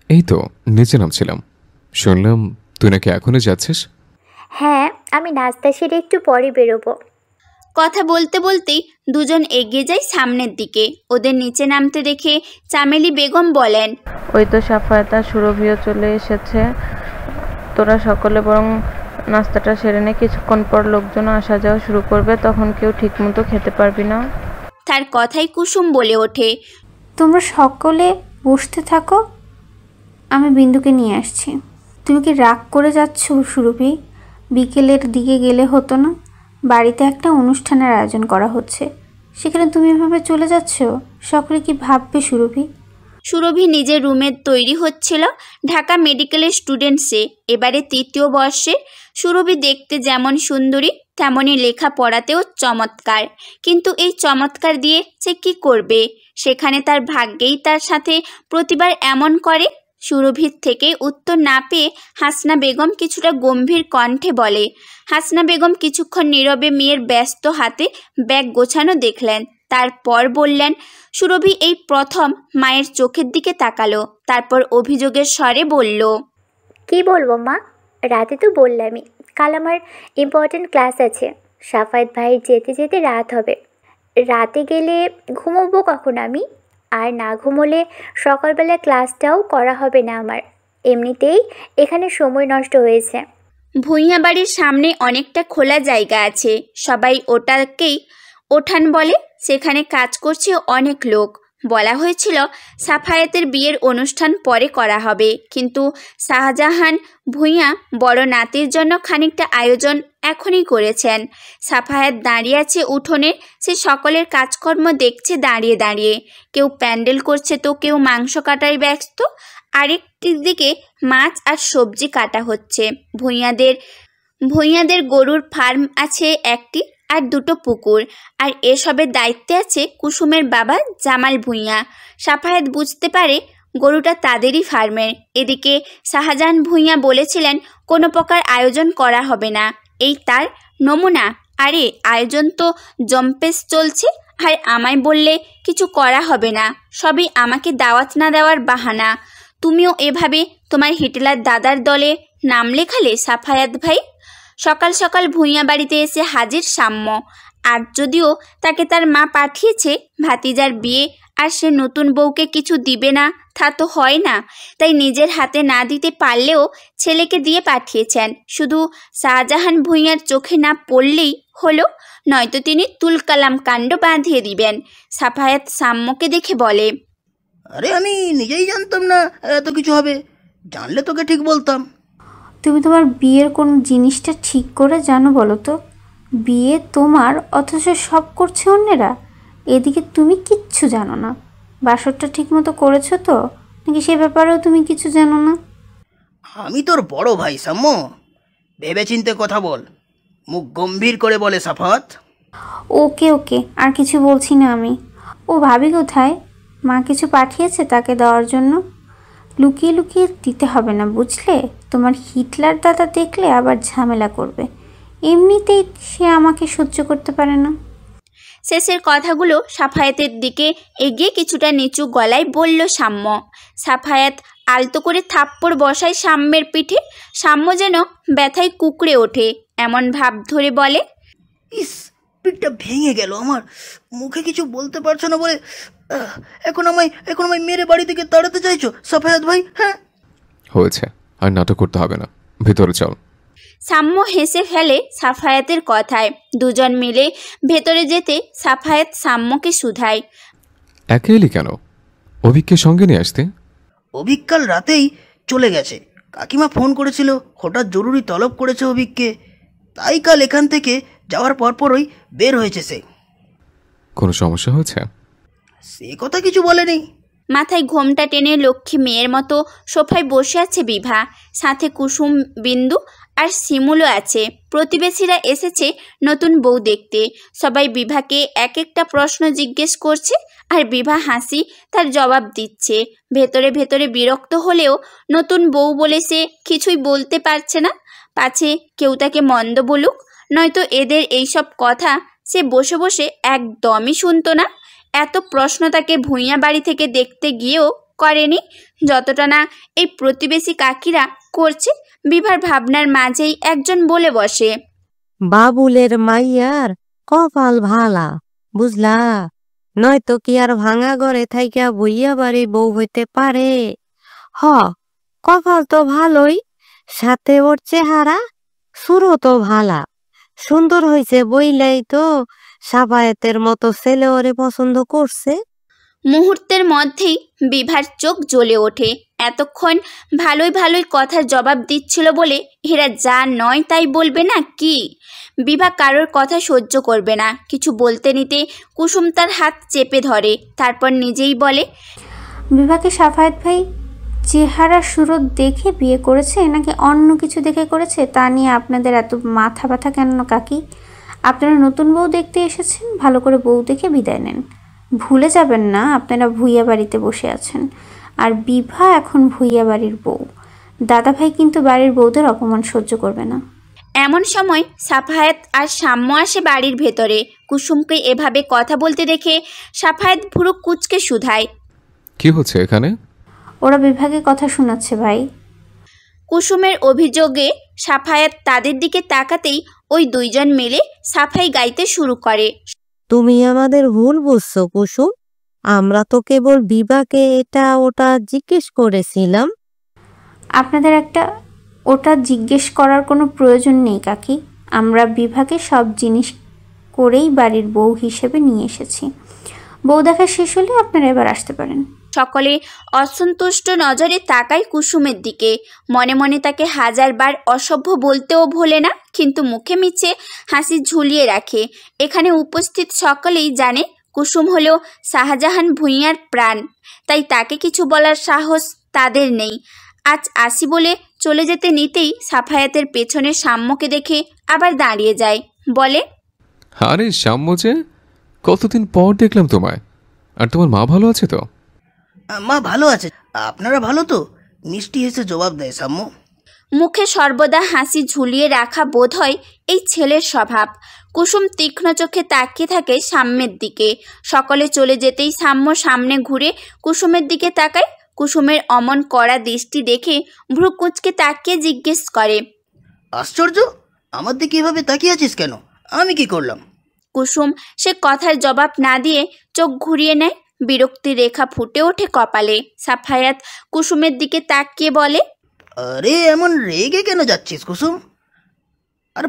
এই তো নিচে নামছিলাম, শুনলাম তুই নাকি এখনো যাচ্ছিস। হ্যাঁ, আমি নাস্তা সেরে একটু পরে বেরোবো। কথা বলতে বলতেই দুজন এগিয়ে যায় সামনের দিকে। ওদের নিচে নামতে দেখে চামেলি বেগম বলেন, ওই তো সাফায়াত আর সুরভিও চলে এসেছে। তোরা সকলে বরং নাস্তাটা সেরে নে, কিছুক্ষণ পর লোকজন আসা যাওয়া শুরু করবে, তখন কেউ ঠিকমতো খেতে পারবি না। তার কথাই কুসুম বলে ওঠে, তোমরা সকলে বসতে থাকো, আমি বিন্দুকে নিয়ে আসছি। তুমি কি রাগ করে যাচ্ছ সুরভি? বিকেলের দিকে গেলে হতো না? বাড়িতে একটা অনুষ্ঠানের আয়োজন করা হচ্ছে, সেখানে তুমি এভাবে চলে যাচ্ছ, সকলে কি ভাববে সুরভি? সুরভি নিজের রুমে তৈরি হচ্ছিল। ঢাকা মেডিকেলের স্টুডেন্ট সে, এবারে 3য় বর্ষে। সুরভি দেখতে যেমন সুন্দরী তেমনই লেখাপড়াতেও চমৎকার, কিন্তু এই চমৎকার দিয়ে সে কি করবে? সেখানে তার ভাগ্যেই তার সাথে প্রতিবার এমন করে। সুরভির থেকে উত্তর না পেয়ে হাসনা বেগম কিছুটা গম্ভীর কণ্ঠে বলে। হাসনা বেগম কিছুক্ষণ নীরবে মেয়ের ব্যস্ত হাতে ব্যাগ গোছানো দেখলেন, তারপর বললেন। সুরভি এই প্রথম মায়ের চোখের দিকে তাকালো, তারপর অভিযোগের স্বরে বলল, কি বলবো মা, রাতে তো বললামই কাল আমার ইম্পর্টেন্ট ক্লাস আছে। সাফায়েত ভাই যেতে যেতে রাত হবে। রাতে গেলে ঘুমোবো কখন আমি? আর না ঘুমোলে সকালবেলা ক্লাসটাও করা হবে না আমার। এমনিতেই এখানে সময় নষ্ট হয়েছে। ভূঁইয়া বাড়ির সামনে অনেকটা খোলা জায়গা আছে, সবাই ওটাকেই ওঠান বলে। সেখানে কাজ করছে অনেক লোক। বলা হয়েছিল সাফায়েতের বিয়ের অনুষ্ঠান পরে করা হবে, কিন্তু শাহজাহান ভূঁইয়া বড় নাতির জন্য খানিকটা আয়োজন এখনই করেছেন। সাফায়েত দাঁড়িয়ে আছে উঠোনে, সে সকলের কাজকর্ম দেখছে দাঁড়িয়ে দাঁড়িয়ে। কেউ প্যান্ডেল করছে তো কেউ মাংস কাটায় ব্যস্ত। আরেকটি দিকে মাছ আর সবজি কাটা হচ্ছে। ভূঁইয়াদের গরুর ফার্ম আছে একটি, আর 2টো পুকুর, আর এসবের দায়িত্বে আছে কুসুমের বাবা জামাল ভূঁইয়া। সাফায়েত বুঝতে পারে গরুটা তাদেরই ফার্মের। এদিকে শাহজাহান ভূঁইয়া বলেছিলেন কোনো প্রকার আয়োজন করা হবে না, এই তার নমুনা। আরে আয়োজন তো জম্পেশ চলছে, আর আমায় বললে কিছু করা হবে না, সবই আমাকে দাওয়াত না দেওয়ার বাহানা। তুমিও এভাবে তোমার হিটলার দাদার দলে নাম লেখালে সাফায়াত ভাই। সকাল সকাল ভূঁইয়া বাড়িতে এসে হাজির সাম্য। আর যদিও তাকে তার মা পাঠিয়েছে ভাতিজার বিয়ে, আর সে নতুন বউকে কিছু দিবে না তা তো হয় না, তাই নিজের হাতে না দিতে পারলেও ছেলেকে দিয়ে পাঠিয়েছেন। শুধু শাহজাহান ভূঁইয়ার চোখে না পড়লেই হলো, নয়তো তিনি তুলকালাম কাণ্ড বাঁধিয়ে দিবেন। সাফায়াত সাম্যকে দেখে বলে, আরে আমি নিজেই জানতাম না এত কিছু হবে, জানলে তোকে ঠিক বলতাম। তুমি তোমার বিয়ের কোন জিনিসটা ঠিক করে জানো বলো তো? বিয়ে তোমার, অথচ সব করছে অন্যেরা। এদিকে তুমি কিচ্ছু জানো না। বাসরটা ঠিক মতো করেছো তো, নাকি সে ব্যাপারেও তুমি কিছু জানো না? আমি তোর বড় ভাই সাম্য, ভেবেচিন্তে কথা বল। মুখ গম্ভীর করে বলে সাফাত। ওকে ওকে, আর কিছু বলছি না আমি। ও ভাবি কোথায়? মা কিছু পাঠিয়েছে তাকে দেওয়ার জন্য? লুকিয়ে লুকিয়ে দিতে হবে না বুঝলে, তোমার হিটলার দাদা দেখলে আবার ঝামেলা করবে। এমনিতেই সে আমাকে সহ্য করতে পারে না। শেষের কথাগুলো সাফায়েতের দিকে এগিয়ে কিছুটা নিচু গলায় বলল সাম্য। সাফায়েত আলতো করে থাপ্পড় বসায় সাম্যের পিঠে। সাম্য যেন ব্যথায় কুঁকড়ে ওঠে, এমন ভাব ধরে বলে, ইস, পিঠটা ভেঙে গেল আমার, মুখে কিছু বলতে পারছো না বলে এখন আমায় মেরে বাড়ি থেকে তাড়াতে চাইছো সাফায়াত ভাই? হ্যাঁ হয়েছে, আর নাটক করতে হবে না, ভিতরে চল। সাম্য হেসে ফেলে সাফায়েতের কথায়। দুজন মিলে ভেতরে যেতে সাফায়েত সাম্যকে শুধায়, একা এলি কেন? অভিককে সঙ্গে নিয়ে আসতে। অভিক রাতেই চলে গেছে, কাকিমা ফোন করেছিল, হঠাৎ জরুরি তলব করেছে অভিককে, তাই কাল এখান থেকে যাওয়ার পরপরই বের হয়েছে সে। কোনো সমস্যা হয়েছে? সে কথা কিছু বলেনি। মাথায় ঘোমটা টেনে লক্ষ্মী মেয়ের মতো সোফায় বসে আছে বিভা, সাথে কুসুম, বিন্দু আর শিমুলও আছে। প্রতিবেশীরা এসেছে নতুন বউ দেখতে। সবাই বিভাকে এক একটা প্রশ্ন জিজ্ঞেস করছে, আর বিভা হাসি তার জবাব দিচ্ছে। ভেতরে ভেতরে বিরক্ত হলেও নতুন বউ বলে সে কিছুই বলতে পারছে না, পাছে কেউ তাকে মন্দ বলুক। নয়তো এদের এইসব কথা সে বসে বসে একদমই শুনতো না। এত প্রশ্ন তাকে ভূঁইয়া বাড়ি থেকে দেখতে গিয়েও করেনি, যতটা না এই প্রতিবেশী কাকিরা করছে। বিভার ভাবনার মাঝেই একজন বলে বসে, বাবুলের মাইয়ার কপাল ভালা, বুঝলা, নয়তো কি আর ভাঙা ঘরে থাইকা বইয়া বাড়ি বউ হইতে পারে? হ, কপাল তো ভালোই, সাথে ওর চেহারা সুরও তো ভালা, সুন্দর হইছে বইলাই তো সাফায়েতের মতো ছেলে ওরে পছন্দ করছে। মুহূর্তের মধ্যেই বিভার চোখ জ্বলে ওঠে। এতক্ষণ ভালোই ভালোই কথার জবাব দিচ্ছিল বলে এরা যা নয় তাই বলবে না কি? বিভা কারোর কথা সহ্য করবে না। কিছু বলতে নিতে কুসুম তার হাত চেপে ধরে, তারপর নিজেই বলে, বিভাকে সাফায়েত ভাই চেহারা সুরত দেখে বিয়ে করেছে নাকি অন্য কিছু দেখে করেছে তা নিয়ে আপনাদের এত মাথা ব্যথা কেন কাকি? আপনারা নতুন বউ দেখতে এসেছেন, ভালো করে বউ দেখে বিদায় নেন। ভুলে যাবেন না আপনারা ভুইয়া বাড়িতে বসে আছেন, আর বিভা এখন ভুইয়া বাড়ির বউ। দাদাভাই কিন্তু বাড়ির বউদের অপমান সহ্য করবে না। এমন সময় সাফায়েত আর সাম্য আসে বাড়ির ভেতরে। কুসুমকে এভাবে কথা বলতে দেখে সাফায়েত ভুরু কুচকে শুধায়, কি হচ্ছে এখানে? ওরা বিভাগে কথা শোনাচ্ছে ভাই। কুসুমের অভিযোগে সাফায়েত তাদের দিকে তাকাতেই ওই দুইজন মিলে সাফাই গাইতে শুরু করে। তুমি আমাদের ভুল বুঝছো কুসুম, আমরা তো কেবল বিভাকে এটা ওটা জিজ্ঞেস করেছিলাম। আপনাদের একটা ওটা জিজ্ঞেস করার কোনো প্রয়োজন নেই কাকি। আমরা বিভাগে সব জিনিস করেই বাড়ির বউ হিসেবে নিয়ে এসেছি। বউ দেখা শেষ হলে আপনারা এবার আসতে পারেন। সকলে অসন্তুষ্ট নজরে তাকায় কুসুমের দিকে। মনে মনে তাকে হাজারবার অসভ্য বলতেও ভোলে না, কিন্তু মুখে মিছে হাসি ঝুলিয়ে রাখে। এখানে উপস্থিত সকলেই জানে কুসুম হলো শাহজাহান ভূঁইয়ার প্রাণ, তাই তাকে কিছু বলার সাহস তাদের নেই। আজ আসি বলে চলে যেতে নিতেই সাফায়াতের পেছনে সাম্যকে দেখে আবার দাঁড়িয়ে যায়, বলে, আরে সাম্য যে, কতদিন পর দেখলাম তোমায়। আর তোমার মা ভালো আছে তো? মা ভালো আছে, আপনারা ভালো তো? মিষ্টি হেসে জবাব দেয় সাম্য। মুখে সর্বদা হাসি ঝুলিয়ে রাখা বোধ হয় এই ছেলের স্বভাব। কুসুম তীক্ষ্ণ চোখে তাকিয়ে থাকে সাম্যের দিকে। সকলে চলে যেতেই সাম্য সামনে ঘুরে কুসুমের দিকে তাকায়। কুসুমের অমন কড়া দৃষ্টি দেখে ভ্রু কুঁচকে তাকিয়ে জিজ্ঞেস করে, আশ্চর্য, আমার দিকে এভাবে তাকিয়ে আছিস কেন? আমি কি করলাম? কুসুম সে কথার জবাব না দিয়ে চোখ ঘুরিয়ে নেয়। বিরক্তি রেখা ফুটে ওঠে কপালে। সাফায়াত কুসুমের দিকে তাকিয়ে বলে, আরে এমন রেগে কেন যাচ্ছিস কুসুম? আর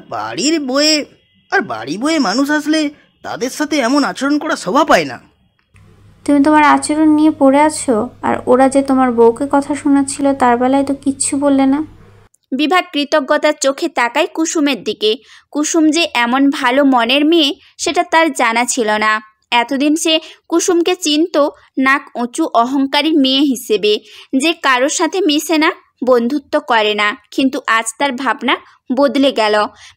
বাড়ি বয়ে মানুষ আসলে তাদের সাথে এমন আচরণ করা শোভা পায় না। তুমি তোমার আচরণ নিয়ে পড়ে আছো, আর ওরা যে তোমার বউকে কথা শোনাচ্ছিল তার বেলায় তো কিচ্ছু বললে না। বিভা কৃতজ্ঞতার চোখে তাকায় কুসুমের দিকে। কুসুম যে এমন ভালো মনের মেয়ে সেটা তার জানা ছিল না। এতদিন সে কুসুমকে চিনত নাক উঁচু অহংকারী মেয়ে হিসেবে, যে কারোর সাথে মিশে না, বন্ধুত্ব করে না। কিন্তু আজ তার ভাবনা বদলে গেল।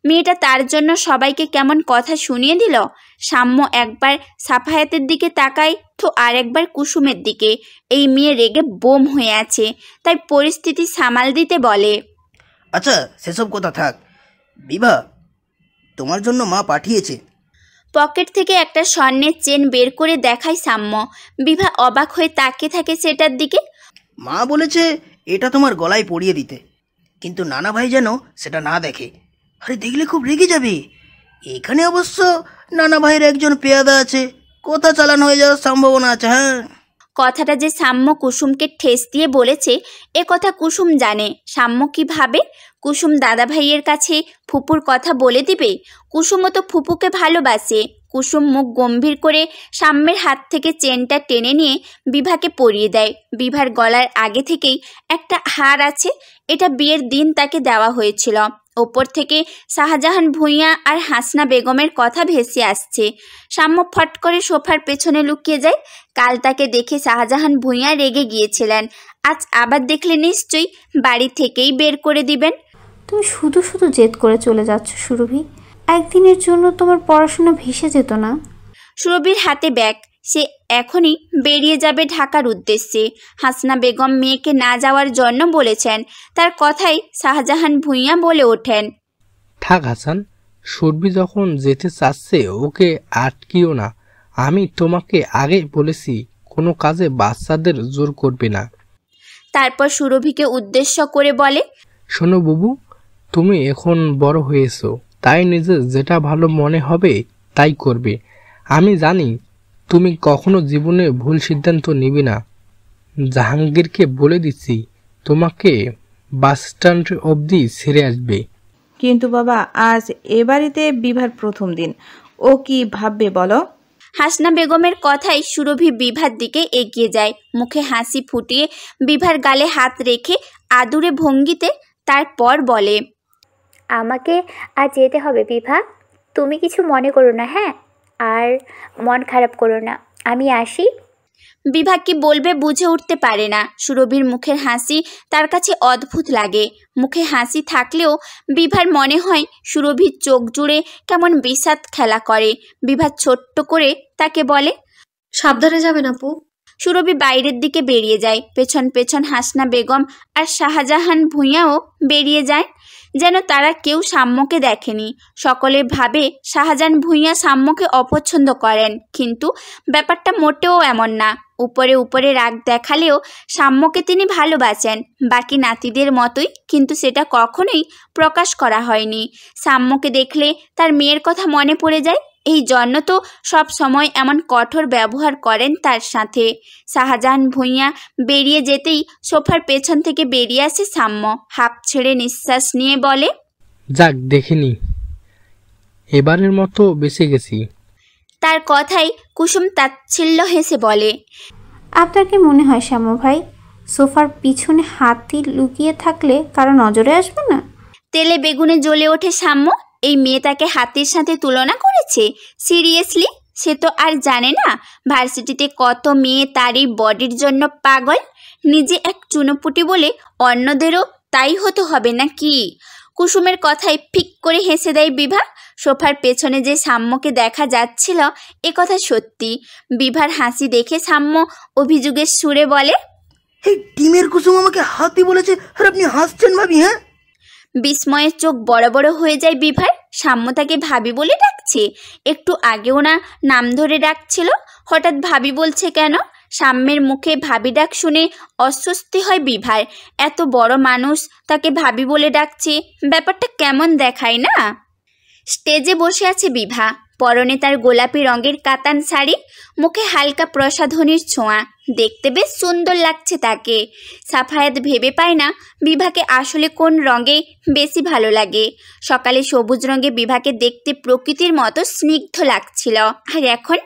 মেয়েটা তার জন্য সবাইকে কেমন কথা শুনিয়ে দিল। সাম্য একবার সাফায়াতের দিকে তাকায় তো আর একবার কুসুমের দিকে। এই মেয়ে রেগে বোম হয়ে আছে, তাই পরিস্থিতি সামাল দিতে বলে, আচ্ছা সেসব কথা থাক, বিভা তোমার জন্য মা পাঠিয়েছে। পকেট থেকে একটা স্বর্ণের চেন বের করে দেখায় সাম্য। বিভা অবাক হয়ে তাকিয়ে থাকে সেটার দিকে। মা বলেছে এটা তোমার গলায় পরিয়ে দিতে, কিন্তু নানা ভাই যেন সেটা না দেখে। আরে দেখলে খুব রেগে যাবে। এখানে অবশ্য নানা ভাইয়ের একজন পেয়াদা আছে, কথা চালান হয়ে যাওয়ার সম্ভাবনা আছে। হ্যাঁ, কথাটা যে সাম্য কুসুমকে ঠেস দিয়ে বলেছে এ কথা কুসুম জানে। সাম্য কি ভাবে? কুসুম দাদা ভাইয়ের কাছে ফুপুর কথা বলে দিবে? কুসুমও তো ফুপুকে ভালোবাসে। কুসুম মুখ গম্ভীর করে সাম্যের হাত থেকে চেনটা টেনে নিয়ে বিভাকে পরিয়ে দেয়। বিভার গলার আগে থেকেই একটা হার আছে, এটা বিয়ের দিন তাকে দেওয়া হয়েছিল। ওপর থেকে শাহজাহান ভূঁইয়া আর হাসনা বেগমের কথা ভেসে আসছে। সাম্য ফট করে সোফার পেছনে লুকিয়ে যায়। কাল তাকে দেখে শাহজাহান ভূঁইয়া রেগে গিয়েছিলেন, আজ আবার দেখলে নিশ্চয়ই বাড়ি থেকেই বের করে দিবেন। তুমি শুধু শুধু জেদ করে চলে যাচ্ছ সুরভি। একদিনের জন্য তোমার পড়াশোনা ভেসে যেত না? সুরভির হাতে ব্যাগ, সে এখনই বেরিয়ে যাবে ঢাকার উদ্দেশ্যে। হাসনা বেগম মেয়েকে না যাওয়ার জন্য বলেছেন। তার কথাই শাহজাহান ভূঁইয়া বলে ওঠেন, থাক হাসান, সুরভি যখন যেতে চাচ্ছে ওকে আটকিও না। আমি তোমাকে আগে বলেছি কোনো কাজে বাচ্চাদের জোর করবে না। তারপর সুরভিকে উদ্দেশ্য করে বলে, শোনো বুবু, তুমি এখন বড় হয়েছো, তাই নিজে যেটা ভালো মনে হবে তাই করবে। আমি জানি তুমি কখনো জীবনে ভুল সিদ্ধান্ত নিবে না। জাহাঙ্গীরকে বলে দিচ্ছি তোমাকে বাস স্ট্যান্ড অবধি ছেড়ে আসবে। কিন্তু বাবা, আজ এ বাড়িতে বিভার প্রথম দিন, ও কি ভাববে বলো? হাসনা বেগমের কথায় সুরভি বিভার দিকে এগিয়ে যায়, মুখে হাসি ফুটিয়ে বিভার গালে হাত রেখে আদুরে ভঙ্গিতে, তারপর বলে, আমাকে আজ যেতে হবে বিভা, তুমি কিছু মনে করো না, হ্যাঁ? আর মন খারাপ করো না, আমি আসি। বিভা কি বলবে বুঝে উঠতে পারে না। সুরভির মুখের হাসি তার কাছে অদ্ভুত লাগে। মুখে হাসি থাকলেও বিভার মনে হয় সুরভির চোখ জুড়ে কেমন বিষাদ খেলা করে। বিভা ছোট্ট করে তাকে বলে, সাবধানে যাবেন আপু। সুরভি বাইরের দিকে বেরিয়ে যায়। পেছন পেছন হাসনা বেগম আর শাহজাহান ভূঁইয়াও বেরিয়ে যায়, যেন তারা কেউ সাম্যকে দেখেনি। সকলে ভাবে শাহজাহান ভূঁইয়া সাম্যকে অপছন্দ করেন, কিন্তু ব্যাপারটা মোটেও এমন না। উপরে উপরে রাগ দেখালেও সাম্যকে তিনি ভালোবাসেন, বাকি নাতিদের মতোই, কিন্তু সেটা কখনোই প্রকাশ করা হয়নি। সাম্যকে দেখলে তার মেয়ের কথা মনে পড়ে যায়, এই জন্য তো সব সময় এমন কঠোর ব্যবহার করেন তার সাথে। শাহজাহান ভূঁইয়া বেরিয়ে যেতেই সোফার পেছন থেকে বেরিয়ে আসে সাম্য। হাঁপ ছেড়ে নিঃশ্বাস নিয়ে বলে, যাক দেখিনি, এবারের মতো বেঁচে গেছি। তার কথাই কুসুম তাচ্ছিল্য হেসে বলে, আপনার কি মনে হয় শ্যাম ভাই, সোফার পিছনে হাতি লুকিয়ে থাকলে কারো নজরে আসবে না? তেলে বেগুনে জ্বলে ওঠে সাম্য। এই মেয়ে তাকে হাতির সাথে তুলনা করেছে? সিরিয়াসলি? সে তো আর জানে না ভার্সিটিতে কত মেয়ে তার এই বডির জন্য পাগল। নিজে এক চুনোপুটি বলে অন্যদেরও তাই হতে হবে না কি? কুসুমের কথায় ফিক করে হেসে দেয় বিভা। সোফার পেছনে যে সাম্যকে দেখা যাচ্ছিল এ কথা সত্যি। বিভার হাসি দেখে সাম্য অভিযোগের সুরে বলে, এই টিমের কুসুম আমাকে হাতি বলেছে আর আপনি হাসছেন ভাবি? হ্যাঁ, বিস্ময়ের চোখ বড় বড় হয়ে যায় বিভার। সাম্য তাকে ভাবি বলে ডাকছে? একটু আগেও না নাম ধরে ডাকছিল, হঠাৎ ভাবি বলছে কেন? সাম্যের মুখে ভাবি ডাক শুনে অস্বস্তি হয় বিভার। এত বড় মানুষ তাকে ভাবি বলে ডাকছে, ব্যাপারটা কেমন দেখায় না? স্টেজে বসে আছে বিভা, পরনে তার গোলাপি রঙের কাতান শাড়ি, মুখে হালকা প্রসাধনীর ছোঁয়া, দেখতে বেশ সুন্দর লাগছে তাকে। সাফায়াত ভেবে পায় না বিভাকে আসলে কোন রঙে বেশি ভালো লাগে। সকালে সবুজ রঙে বিভাকে দেখতে প্রকৃতির মতো স্নিগ্ধ লাগছিল, আর এখন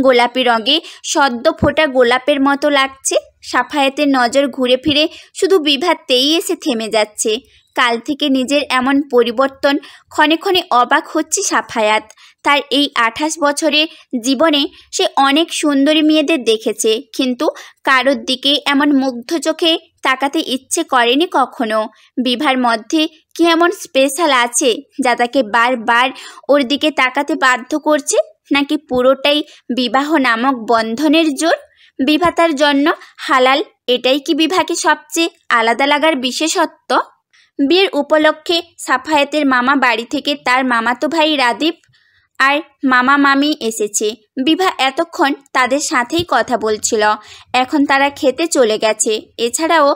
গোলাপি রঙে সদ্য ফোটা গোলাপের মতো লাগছে। সাফায়াতের নজর ঘুরে ফিরে শুধু বিভাতেই এসে থেমে যাচ্ছে। কাল থেকে নিজের এমন পরিবর্তন ক্ষণে ক্ষণে অবাক হচ্ছে সাফায়াত। তার এই 28 বছরের জীবনে সে অনেক সুন্দরী মেয়েদের দেখেছে, কিন্তু কারোর দিকে এমন মুগ্ধ চোখে তাকাতে ইচ্ছে করেনি কখনো। বিভার মধ্যে কি এমন স্পেশাল আছে যা তাকে বারবার ওর দিকে তাকাতে বাধ্য করছে? নাকি পুরোটাই বিবাহ নামক বন্ধনের জোর? বিভা তার জন্য হালাল, এটাই কি বিভাকে সবচেয়ে আলাদা লাগার বিশেষত্ব? বিয়ের উপলক্ষে সাফায়াতের মামা বাড়ি থেকে তার মামাতো ভাই রাদীপ আর মামা মামি এসেছে। বিভা এতক্ষণ তাদের সাথেই কথা বলছিল, এখন তারা খেতে চলে গেছে। এছাড়াও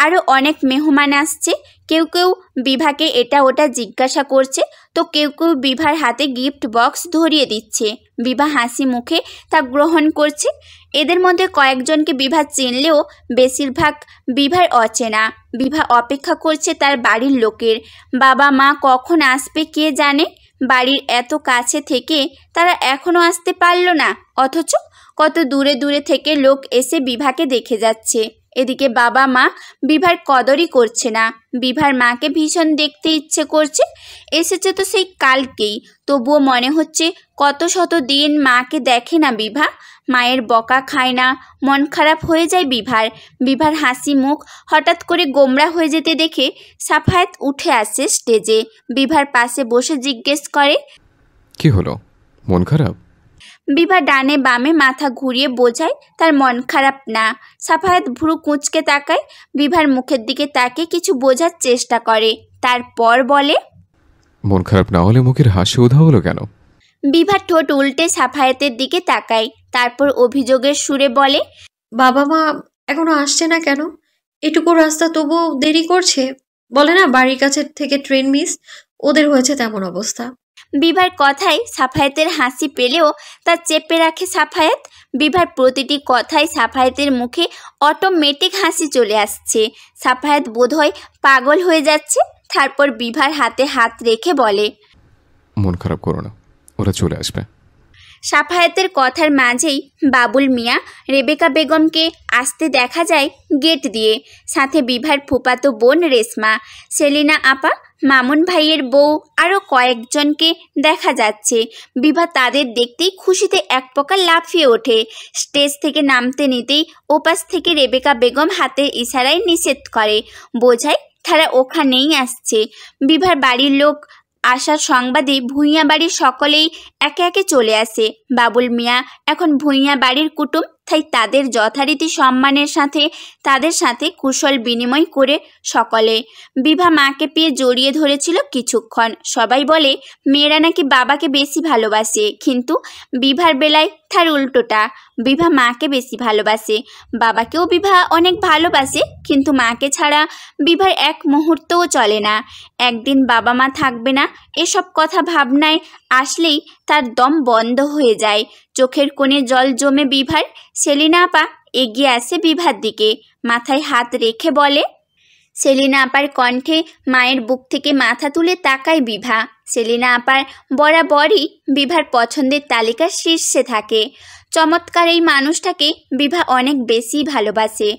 আরও অনেক মেহমান আসছে। কেউ কেউ বিভাকে এটা ওটা জিজ্ঞাসা করছে, তো কেউ কেউ বিভার হাতে গিফট বক্স ধরিয়ে দিচ্ছে। বিভা হাসি মুখে তা গ্রহণ করছে। এদের মধ্যে কয়েকজনকে বিভা চিনলেও বেশিরভাগ বিভার অচেনা। বিভা অপেক্ষা করছে তার বাড়ির লোকের। বাবা মা কখন আসবে কে জানে। বাড়ির এত কাছে থেকে তারা এখনও আসতে পারল না, অথচ কত দূরে দূরে থেকে লোক এসে বিভাকে দেখে যাচ্ছে। এদিকে বাবা মা বিভার কদরই করছে না। বিভার মাকে ভীষণ দেখতে ইচ্ছে করছে, এসেছে তো সেই কালকেই, তবুও মনে হচ্ছে কত শত দিন মাকে দেখে না বিভা। মায়ের বকা খায় না, মন খারাপ হয়ে যায় বিভার। বিভার হাসি মুখ হঠাৎ করে গোমরা হয়ে যেতে দেখে সাফায়াত উঠে আসে স্টেজে। বিভার পাশে বসে জিজ্ঞেস করে, কি হলো, মন খারাপ? বিভা ডানে বামে মাথা ঘুরিয়ে বোঝায় তার মন খারাপ না। সাফায়াত ভ্রু কুঁচকে তাকায়, বিভার মুখের দিকে তাকে কিছু বোঝার চেষ্টা করে, তারপর বলে, মন খারাপ না হলে মুখের হাসি উধাও হলো কেন? বিভা ঠোঁট উল্টে সাফায়াতের দিকে তাকায়, তারপর অভিযোগের সুরে বলে, বাবা মা এখনো আসছে না কেন? এটুকু রাস্তা তবুও দেরি করছে। বলে না বাড়ির কাছে থেকে ট্রেন মিস, ওদের হয়েছে তেমন অবস্থা। বিভার কথায় সাফায়েতের হাসি পেলেও তা চেপে রাখে সাফায়েত। বিভার প্রতিটি কথায় সাফায়েতের মুখে অটোমেটিক হাসি চলে আসছে। সাফায়েত বোধহয় পাগল হয়ে যাচ্ছে। তারপর বিভার হাতে হাত রেখে বলে, মন খারাপ করো না, ওরা চলে আসবে। সাফায়েতের কথার মাঝেই বাবুল মিয়া রেবেকা বেগমকে আসতে দেখা যায় গেট দিয়ে। সাথে বিভার ফুপাতো বোন রেশমা, সেলিনা আপা, মামুন ভাইয়ের বউ আরও কয়েকজনকে দেখা যাচ্ছে। বিভা তাদের দেখতেই খুশিতে এক প্রকার লাফিয়ে ওঠে। স্টেজ থেকে নামতে নিতেই ওপাশ থেকে রেবেকা বেগম হাতের ইশারায় নিষেধ করে, বোঝায় তারা ওখানেই আসছে। বিভার বাড়ির লোক আসার সংবাদে ভূঁইয়া বাড়ির সকলেই একে একে চলে আসে। বাবুল মিয়া এখন ভূঁইয়া বাড়ির কুটুম, তাই তাদের যথারীতি সম্মানের সাথে তাদের সাথে কুশল বিনিময় করে সকলে। বিভা মাকে পেয়ে জড়িয়ে ধরেছিল কিছুক্ষণ। সবাই বলে মেয়েরা নাকি বাবাকে বেশি ভালোবাসে, কিন্তু বিভার বেলায় তার উল্টোটা। বিভা মাকে বেশি ভালোবাসে, বাবাকেও বিভা অনেক ভালোবাসে, কিন্তু মাকে ছাড়া বিভার এক মুহূর্তও চলে না। একদিন বাবা মা থাকবে না, এসব কথা ভাবনায় আসলেই তার দম বন্ধ হয়ে যায়। চোখের কোণে জল জমে বিভার। সেলিনা আপা এগিয়ে আসে বিভার দিকে, মাথায় হাত রেখে বলে। সেলিনা আপার কণ্ঠে মায়ের বুক থেকে মাথা তুলে তাকায় বিভা। সেলিনা আপার বরাবরই বিভার পছন্দের তালিকার শীর্ষে থাকে। চমৎকার এই মানুষটাকে বিভা অনেক বেশি ভালোবাসে।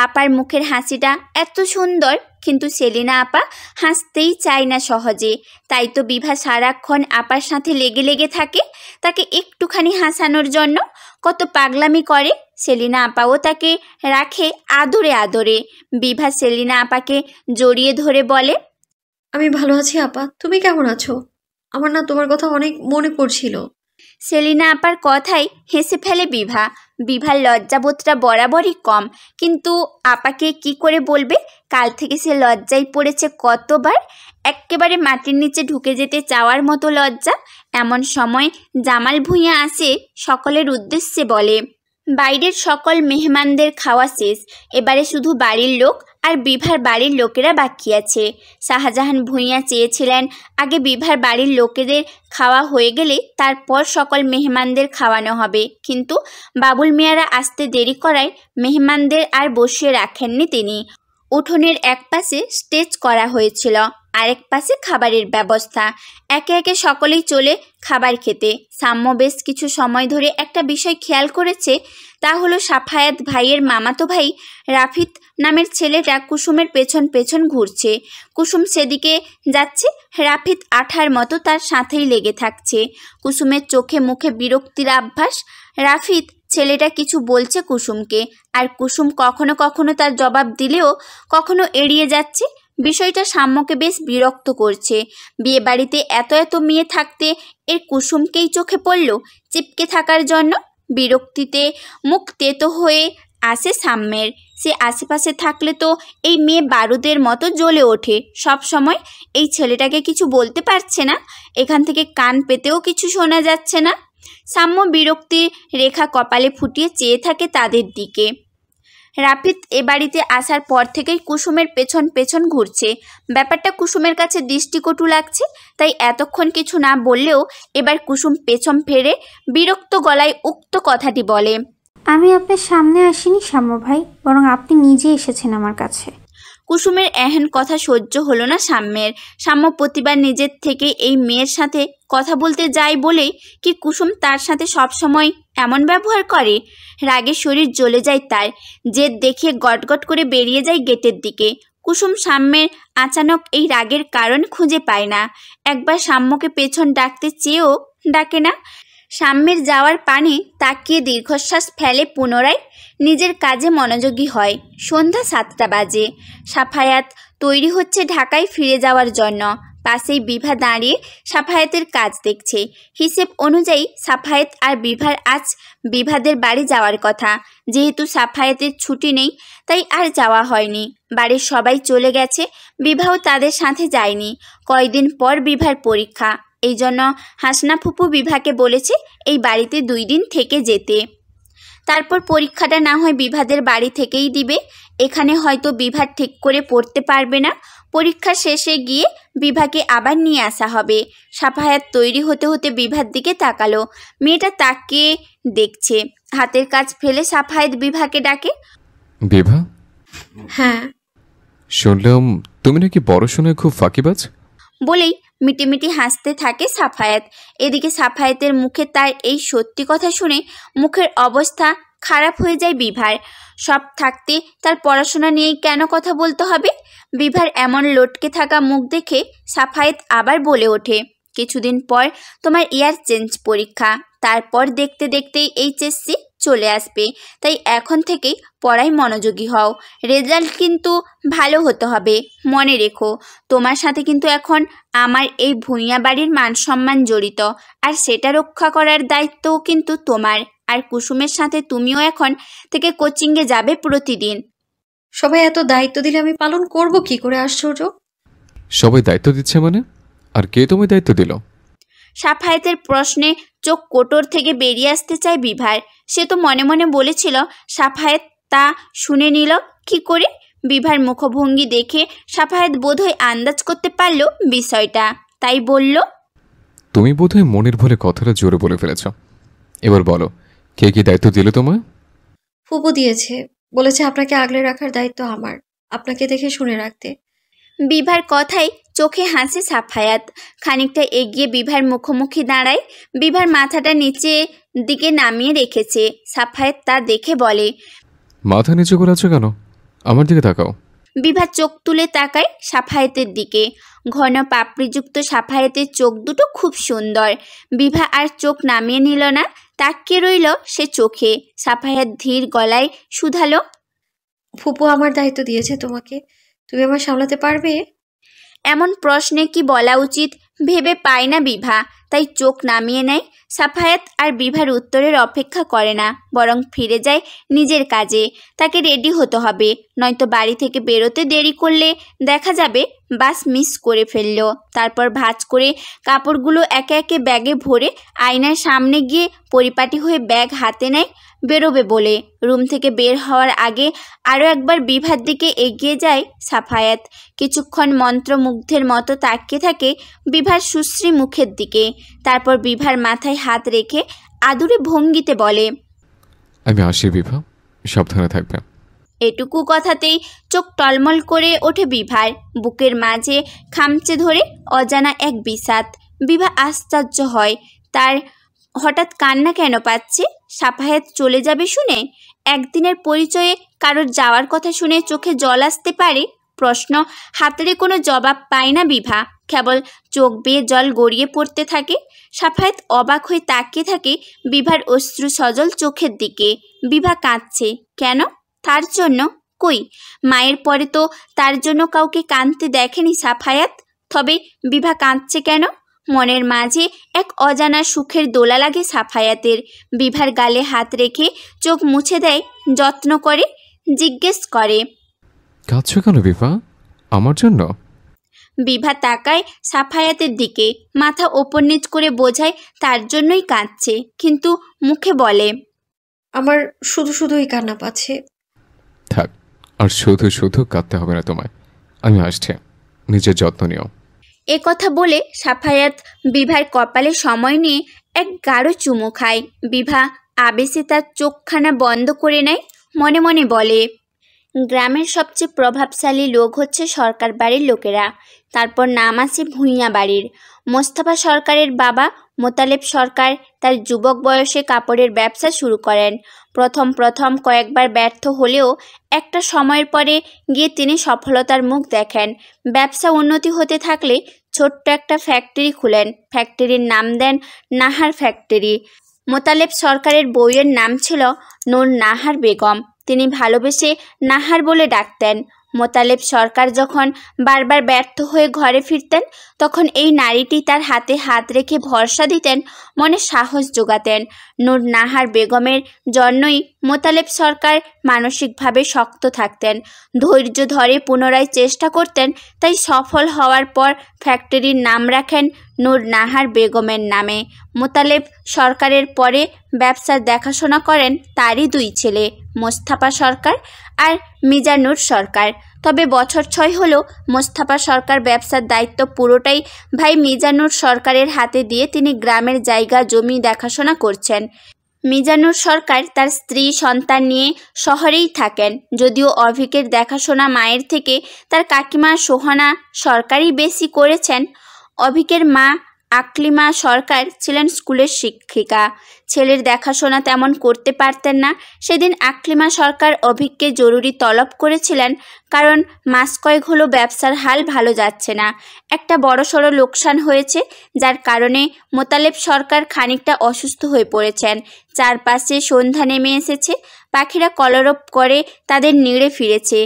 আপার মুখের হাসিটা এত সুন্দর, কিন্তু সেলিনা আপা হাসতেই চায় না সহজে। তাই তো বিভা সারাক্ষণ আপার সাথে লেগে লেগে থাকে তাকে একটুখানি হাসানোর জন্য। কত পাগলামি করে, সেলিনা আপাও তাকে রাখে আদরে আদরে। বিভা সেলিনা আপাকে জড়িয়ে ধরে বলে, আমি ভালো আছি আপা, তুমি কেমন আছো? আমার না তোমার কথা অনেক মনে পড়ছিল। সেলিনা আপার কথায় হেসে ফেলে বিভা। বিভার লজ্জাবোধটা বরাবরই কম, কিন্তু আপাকে কি করে বলবে? কাল থেকে সে লজ্জায় পড়েছে কতবার, এক্কেবারে মাটির নিচে ঢুকে যেতে চাওয়ার মতো লজ্জা। এমন সময় জামাল ভূঁইয়া আসে, সকলের উদ্দেশ্যে বলে, বাইরের সকল মেহমানদের খাওয়া শেষ, এবারে শুধু বাড়ির লোক আর বিভার বাড়ির লোকেরা বাকি আছে। শাহজাহান ভূঁইয়া চেয়েছিলেন আগে বিভার বাড়ির লোকেদের খাওয়া হয়ে গেলে তারপর সকল মেহমানদের খাওয়ানো হবে, কিন্তু বাবুল মিয়ারা আসতে দেরি করায় মেহমানদের আর বসিয়ে রাখেননি তিনি। উঠোনের এক পাশে স্টেজ করা হয়েছিল, আরেক পাশে খাবারের ব্যবস্থা। একে একে সকলেই চলে খাবার খেতে। সাম্য বেশ কিছু সময় ধরে একটা বিষয় খেয়াল করেছে, তা হলো সাফায়েত ভাইয়ের মামাতো ভাই রাফিদ নামের ছেলেটা কুসুমের পেছন পেছন ঘুরছে। কুসুম সেদিকে যাচ্ছে, রাফিদ আঠার মতো তার সাথেই লেগে থাকছে। কুসুমের চোখে মুখে বিরক্তির আভাস। রাফিদ ছেলেটা কিছু বলছে কুসুমকে, আর কুসুম কখনো কখনো তার জবাব দিলেও কখনো এড়িয়ে যাচ্ছে। বিষয়টা সাম্যকে বেশ বিরক্ত করছে। বিয়ে বাড়িতে এত এত মেয়ে থাকতে এর কুসুমকেই চোখে পড়ল চিপকে থাকার জন্য। বিরক্তিতে মুখ তেতো হয়ে আসে সাম্যের। সে আশেপাশে থাকলে তো এই মেয়ে বারুদের মতো জ্বলে ওঠে। সব সময় এই ছেলেটাকে কিছু বলতে পারছে না, এখান থেকে কান পেতেও কিছু শোনা যাচ্ছে না। সাম্য বিরক্তির রেখা কপালে ফুটিয়ে চেয়ে থাকে তাদের দিকে। রাফিদ এ বাড়িতে আসার পর থেকেই কুসুমের পেছন পেছন ঘুরছে। ব্যাপারটা কুসুমের কাছে দৃষ্টিকটু লাগছে, তাই এতক্ষণ কিছু না বললেও এবার কুসুম পেছন ফেরে বিরক্ত গলায় উক্ত কথাটি বলে, আমি আপনার সামনে আসিনি সাম্য ভাই, বরং আপনি নিজে এসেছেন আমার কাছে। কুসুমের এহেন কথা সহ্য হলো না সাম্যের। সাম্য প্রতিবার নিজের থেকে এই মেয়ের সাথে কথা বলতে যায় বলেই কি কুসুম তার সাথে সবসময় এমন ব্যবহার করে? রাগে শরীর জ্বলে যায় তার, জেদ দেখিয়ে গটগট করে বেরিয়ে যায় গেটের দিকে। কুসুম সাম্যের আচানক এই রাগের কারণ খুঁজে পায় না। একবার সাম্যকে পেছন ডাকতে চেয়েও ডাকে না। সাম্যের যাওয়ার পানে তাকিয়ে দীর্ঘশ্বাস ফেলে পুনরায় নিজের কাজে মনোযোগী হয়। সন্ধ্যা 7টা বাজে। সাফায়াত তৈরি হচ্ছে ঢাকায় ফিরে যাওয়ার জন্য। পাশেই বিভা দাঁড়িয়ে সাফায়াতের কাজ দেখছে। হিসেব অনুযায়ী সাফায়াত আর বিভার আজ বিভাদের বাড়ি যাওয়ার কথা। যেহেতু সাফায়াতের ছুটি নেই, তাই আর যাওয়া হয়নি। বাড়ির সবাই চলে গেছে, বিভাও তাদের সাথে যায়নি। কয়দিন পর বিভার পরীক্ষা, এই জন্য হাসনা ফুপু বিভাকে বলেছে এই বাড়িতে 2 দিন থেকে যেতে। তারপর পরীক্ষাটা না হয় বিভাদের বাড়ি থেকেই দিবে। এখানে হয়তো বিভা ঠিক করে পড়তে পারবে না। পরীক্ষা শেষে গিয়ে বিভাকে আবার নিয়ে আসা হবে। সাফায়াত তৈরি হতে হতে বিভার দিকে তাকালো। মেয়েটা তাকিয়ে দেখছে। হাতের কাজ ফেলে সাফায়াত বিভাকে ডাকে। বিভা, হ্যাঁ। শুনলাম তুমি নাকি পড়াশোনায় খুব ফাঁকিবাজ। বলেই মিটিমিটি হাসতে থাকে সাফায়াত। এদিকে সাফায়াতের মুখে তার এই সত্যি কথা শুনে মুখের অবস্থা খারাপ হয়ে যায় বিভার। সব থাকতে তার পড়াশোনা নিয়েই কেন কথা বলতে হবে? বিভার এমন লটকে থাকা মুখ দেখে সাফায়াত আবার বলে ওঠে, কিছুদিন পর তোমার ইয়ার চেঞ্জ পরীক্ষা, তারপর দেখতে দেখতেই এইচএসসি চলে আসবে। তাই এখন থেকেই পড়ায় মনোযোগী হও। রেজাল্ট কিন্তু ভালো হতে হবে। মনে রেখো, তোমার সাথে কিন্তু এখন আমার এই ভূঁইয়া বাড়ির মান সম্মান জড়িত, আর সেটা রক্ষা করার দায়িত্বও কিন্তু তোমার। আর কুসুমের সাথে তুমিও এখন থেকে কোচিংয়ে যাবে প্রতিদিন। সবাই এত দায়িত্ব দিলে আমি পালন করব কি করে? আশ্চর্য। সবাই দায়িত্ব দিচ্ছে মানে? আর কে তোমায় দায়িত্ব দিল? সাফায়াতের প্রশ্নে চোখ কোটর থেকে বেরিয়ে আসতে চায় বিভার। সে তো মনে মনে বলেছিল, সাফায়াত তা শুনে নিল কি করে? বিভার মুখভঙ্গি দেখে সাফায়াত বোধহয় আন্দাজ করতে পারল বিষয়টা, তাই বলল, তুমি বোধহয় মনের ভুলে কথাটা জোরে বলে ফেলেছ। এবার বলো, কে কি দায়িত্ব দিল তোমায়? ফুপু দিয়েছে, বলেছে আপনাকে আগলে রাখার দায়িত্ব আমার, আপনাকে দেখে শুনে রাখতে। বিভার কথায় চোখে হাসে সাফায়াত। খানিকটা এগিয়ে বিভার মুখোমুখি দাঁড়ায়। বিভার মাথাটা নিচে দিকে নামিয়ে রেখেছে। সাফায়াত তা দেখে বলে, মাথা নিচু করে আছো কেন? আমার দিকে তাকাও। বিভা চোখ তুলে তাকায় সাফায়াতের দিকে। ঘন পাপড়িযুক্ত সাফায়াতের চোখ দুটো খুব সুন্দর। বিভা আর চোখ নামিয়ে নিল না, তাকিয়ে রইল সে চোখে। সাফায়াত ধীর গলায় শুধালো, ফুপু আমার দায়িত্ব দিয়েছে তোমাকে, তুমি আমার সামলাতে পারবে? এমন প্রশ্নে কি বলা উচিত ভেবে পায় না বিভা, তাই চোখ নামিয়ে নেয়। সাফায়াত আর বিভার উত্তরের অপেক্ষা করে না, বরং ফিরে যায় নিজের কাজে। তাকে রেডি হতে হবে, নয়তো বাড়ি থেকে বেরোতে দেরি করলে দেখা যাবে বাস মিস করে ফেলল। তারপর ভাঁজ করে কাপড়গুলো একে একে ব্যাগে ভরে আয়নার সামনে গিয়ে পরিপাটি হয়ে ব্যাগ হাতে নেয় বেরোবে বলে। রুম থেকে বের হওয়ার আগে আরও একবার বিভার দিকে এগিয়ে যায় সাফায়াত। কিছুক্ষণ মন্ত্রমুগ্ধের মতো তাকিয়ে থাকে বিভার সুশ্রী মুখের দিকে। তারপর বিভার মাথায় হাত রেখে আদুরে ভঙ্গিতে বলে, আমি আসি বিভা, সাবধানে থাকবে। এটুকু কথাতেই চোখ টলমল করে ওঠে বিভার। বুকের মাঝে খামচে ধরে অজানা এক বিষাদ। বিভা আশ্চর্য হয়, তার হঠাৎ কান্না কেন পাচ্ছে? সাফায়াত চলে যাবে শুনে? একদিনের পরিচয়ে কারোর যাওয়ার কথা শুনে চোখে জল আসতে পারে? প্রশ্ন হাতড়ে কোনো জবাব পায় না বিভা, কেবল চোখ বেয়ে জল গড়িয়ে পড়তে থাকে। সাফায়াত অবাক হয়ে তাকিয়ে থাকে বিভার অশ্রু সজল চোখের দিকে। বিভা কাঁদছে কেন? তার জন্য? কই, মায়ের পরে তো তার জন্য কাউকে কাঁদতে দেখেনি সাফায়াত। তবে বিভা কাঁদছে কেন? মনের মাঝে এক অজানা সুখের দোলা লাগে সাফায়াতের। বিভার গালে হাত রেখে চোখ মুছে দেয় যত্ন করে, জিজ্ঞেস করে, কাঁদছো কেন বিভা? আমার জন্য? বিভা তাকায় সাফায়াতের দিকে, মাথা ওপর নিচ করে বোঝায় তার জন্যই কাঁদছে, কিন্তু মুখে বলে, আমার শুধু শুধুই কান্না পাচ্ছে। থাক, আর শুধু শুধু কাঁদতে হবে না তোমায়। আমি আসছি, নিজের যত্ন নিও। এ কথা বলে সাফায়াত বিভার কপালে সময় নিয়ে এক গাঢ় চুমু খায়। বিভা আবেশে তার চোখখানা বন্ধ করে নেয়। মনে মনে বলে, গ্রামের সবচেয়ে প্রভাবশালী লোক হচ্ছে সরকার বাড়ির লোকেরা, তারপর নাম আসে ভূঁইয়া বাড়ির। মোস্তফা সরকারের বাবা মোতালেব সরকার তার যুবক বয়সে কাপড়ের ব্যবসা শুরু করেন। প্রথম কয়েকবার ব্যর্থ হলেও একটা সময়ের পরে গিয়ে তিনি সফলতার মুখ দেখেন। ব্যবসা উন্নতি হতে থাকলে ছোট্ট একটা ফ্যাক্টরি খুলেন। ফ্যাক্টরির নাম দেন নাহার ফ্যাক্টরি। মোতালেব সরকারের বউয়ের নাম ছিল নূর নাহার বেগম। তিনি ভালোবেসে নাহার বলে ডাকতেন। মোতালেব সরকার যখন বারবার ব্যর্থ হয়ে ঘরে ফিরতেন, তখন এই নারীটি তার হাতে হাত রেখে ভরসা দিতেন, মনে সাহস যোগাতেন। নূর নাহার বেগমের জন্যই মোতালেব সরকার মানসিকভাবে শক্ত থাকতেন, ধৈর্য ধরে পুনরায় চেষ্টা করতেন। তাই সফল হওয়ার পর ফ্যাক্টরির নাম রাখেন নূর নাহার বেগমের নামে। মোতালেব সরকারের পরে ব্যবসার দেখাশোনা করেন তারই 2 ছেলে, মোস্তফা সরকার আর মিজানুর সরকার। তবে বছর 6 হলো মোস্তফা সরকার ব্যবসার দায়িত্ব পুরোটাই ভাই মিজানুর সরকারের হাতে দিয়ে তিনি গ্রামের জায়গা জমি দেখাশোনা করছেন। মিজানুর সরকার তার স্ত্রী সন্তান নিয়ে শহরেই থাকেন, যদিও অভিকের দেখাশোনা মায়ের থেকে তার কাকিমা সোহানা সরকারই বেশি করেছেন। অভিকের মা আকলিমা সরকার ছিলেন স্কুলের শিক্ষিকা, ছেলের দেখাশোনা তেমন করতে পারতেন না। সেদিন আকলিমা সরকার অভিককে জরুরি তলব করেছিলেন, কারণ মাস কয়েক হলো ব্যবসার হাল ভালো যাচ্ছে না, একটা বড়সড় লোকসান হয়েছে, যার কারণে মোতালেব সরকার খানিকটা অসুস্থ হয়ে পড়েছেন। চারপাশে সন্ধ্যা নেমে এসেছে, পাখিরা কলরব করে তাদের নিড়ে ফিরেছে,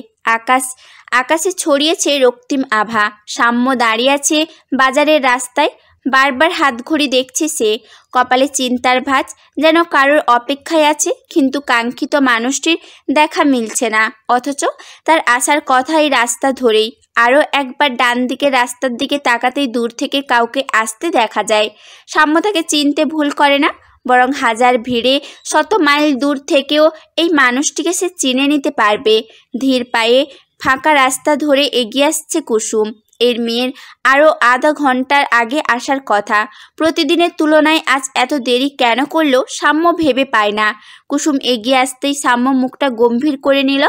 আকাশে ছড়িয়েছে রক্তিম আভা। সাম্য দাঁড়িয়ে আছে বাজারের রাস্তায়, বারবার হাত ঘড়ি দেখছে সে, কপালে চিন্তার ভাঁজ, যেন কারোর অপেক্ষায় আছে, কিন্তু কাঙ্ক্ষিত মানুষটির দেখা মিলছে না। অথচ তার আসার কথা এই রাস্তা ধরেই। আরও একবার ডান দিকে রাস্তার দিকে তাকাতেই দূর থেকে কাউকে আসতে দেখা যায়। সাম্য তাকে চিনতে ভুল করে না, বরং হাজার ভিড়ে 100 মাইল দূর থেকেও এই মানুষটিকে সে চিনে নিতে পারবে। ধীর পায়ে ফাঁকা রাস্তা ধরে এগিয়ে আসছে কুসুম। এর মেয়ের আরও আধা ঘন্টার আগে আসার কথা, প্রতিদিনের তুলনায় আজ এত দেরি কেন করলো সাম্য ভেবে পায় না। কুসুম এগিয়ে আসতেই সাম্য মুখটা গম্ভীর করে নিল,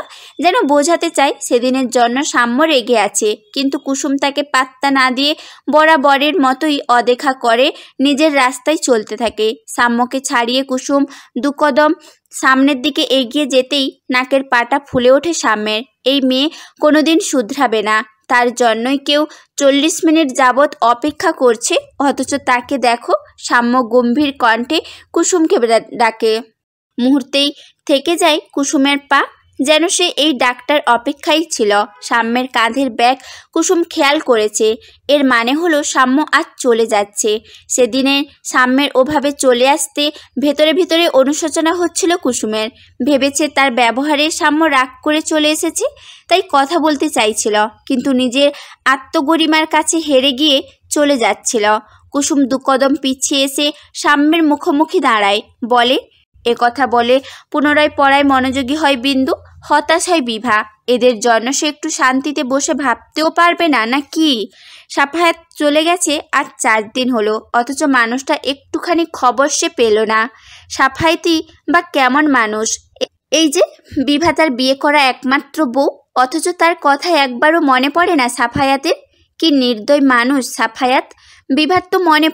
যেন বোঝাতে চায় সেদিনের জন্য সাম্য রেগে আছে। কিন্তু কুসুম তাকে পাত্তা না দিয়ে বরাবরের মতোই অদেখা করে নিজের রাস্তায় চলতে থাকে। সাম্যকে ছাড়িয়ে কুসুম 2 কদম সামনের দিকে এগিয়ে যেতেই নাকের পাটা ফুলে ওঠে সাম্যের। এই মেয়ে কোনোদিন শুধরাবে না, তার জন্যই কেউ 40 মিনিট যাবৎ অপেক্ষা করছে। অথচ তাকে দেখো, সাম্য গম্ভীর কণ্ঠে কুসুমকে ডাকে। মুহূর্তেই থেকে যায় কুসুমের পা, যেন সে এই ডাকটার অপেক্ষাই ছিল। সাম্যের কাঁধের ব্যাগ কুসুম খেয়াল করেছে, এর মানে হলো সাম্য আজ চলে যাচ্ছে। সেদিনে সাম্যের ওভাবে চলে আসতে ভেতরে ভেতরে অনুশোচনা হচ্ছিল কুসুমের। ভেবেছে তার ব্যবহারে সাম্য রাগ করে চলে এসেছে, তাই কথা বলতে চাইছিল, কিন্তু নিজের আত্মগরিমার কাছে হেরে গিয়ে চলে যাচ্ছিল। কুসুম 2 কদম পিছিয়ে এসে সাম্যের মুখোমুখি দাঁড়ায়, বলে, কথা বলে পুনরায় পড়ায় মনোযোগী হয় বিন্দু, হতাশ হয় বিভা। এদের জন্য সে একটু শান্তিতে বসে ভাবতেও পারবে না, না কি? সাফায়াত চলে গেছে আজ 4 দিন হলো, অথচ মানুষটা একটুখানি খবর সে পেল না। সাফায়াতই বা কেমন মানুষ? এই যে বিভা তার বিয়ে করা একমাত্র বউ, অথচ তার কথা একবারও মনে পড়ে না সাফায়াতের। কি নির্দয় মানুষ সাফায়াত! বিভার তো মনে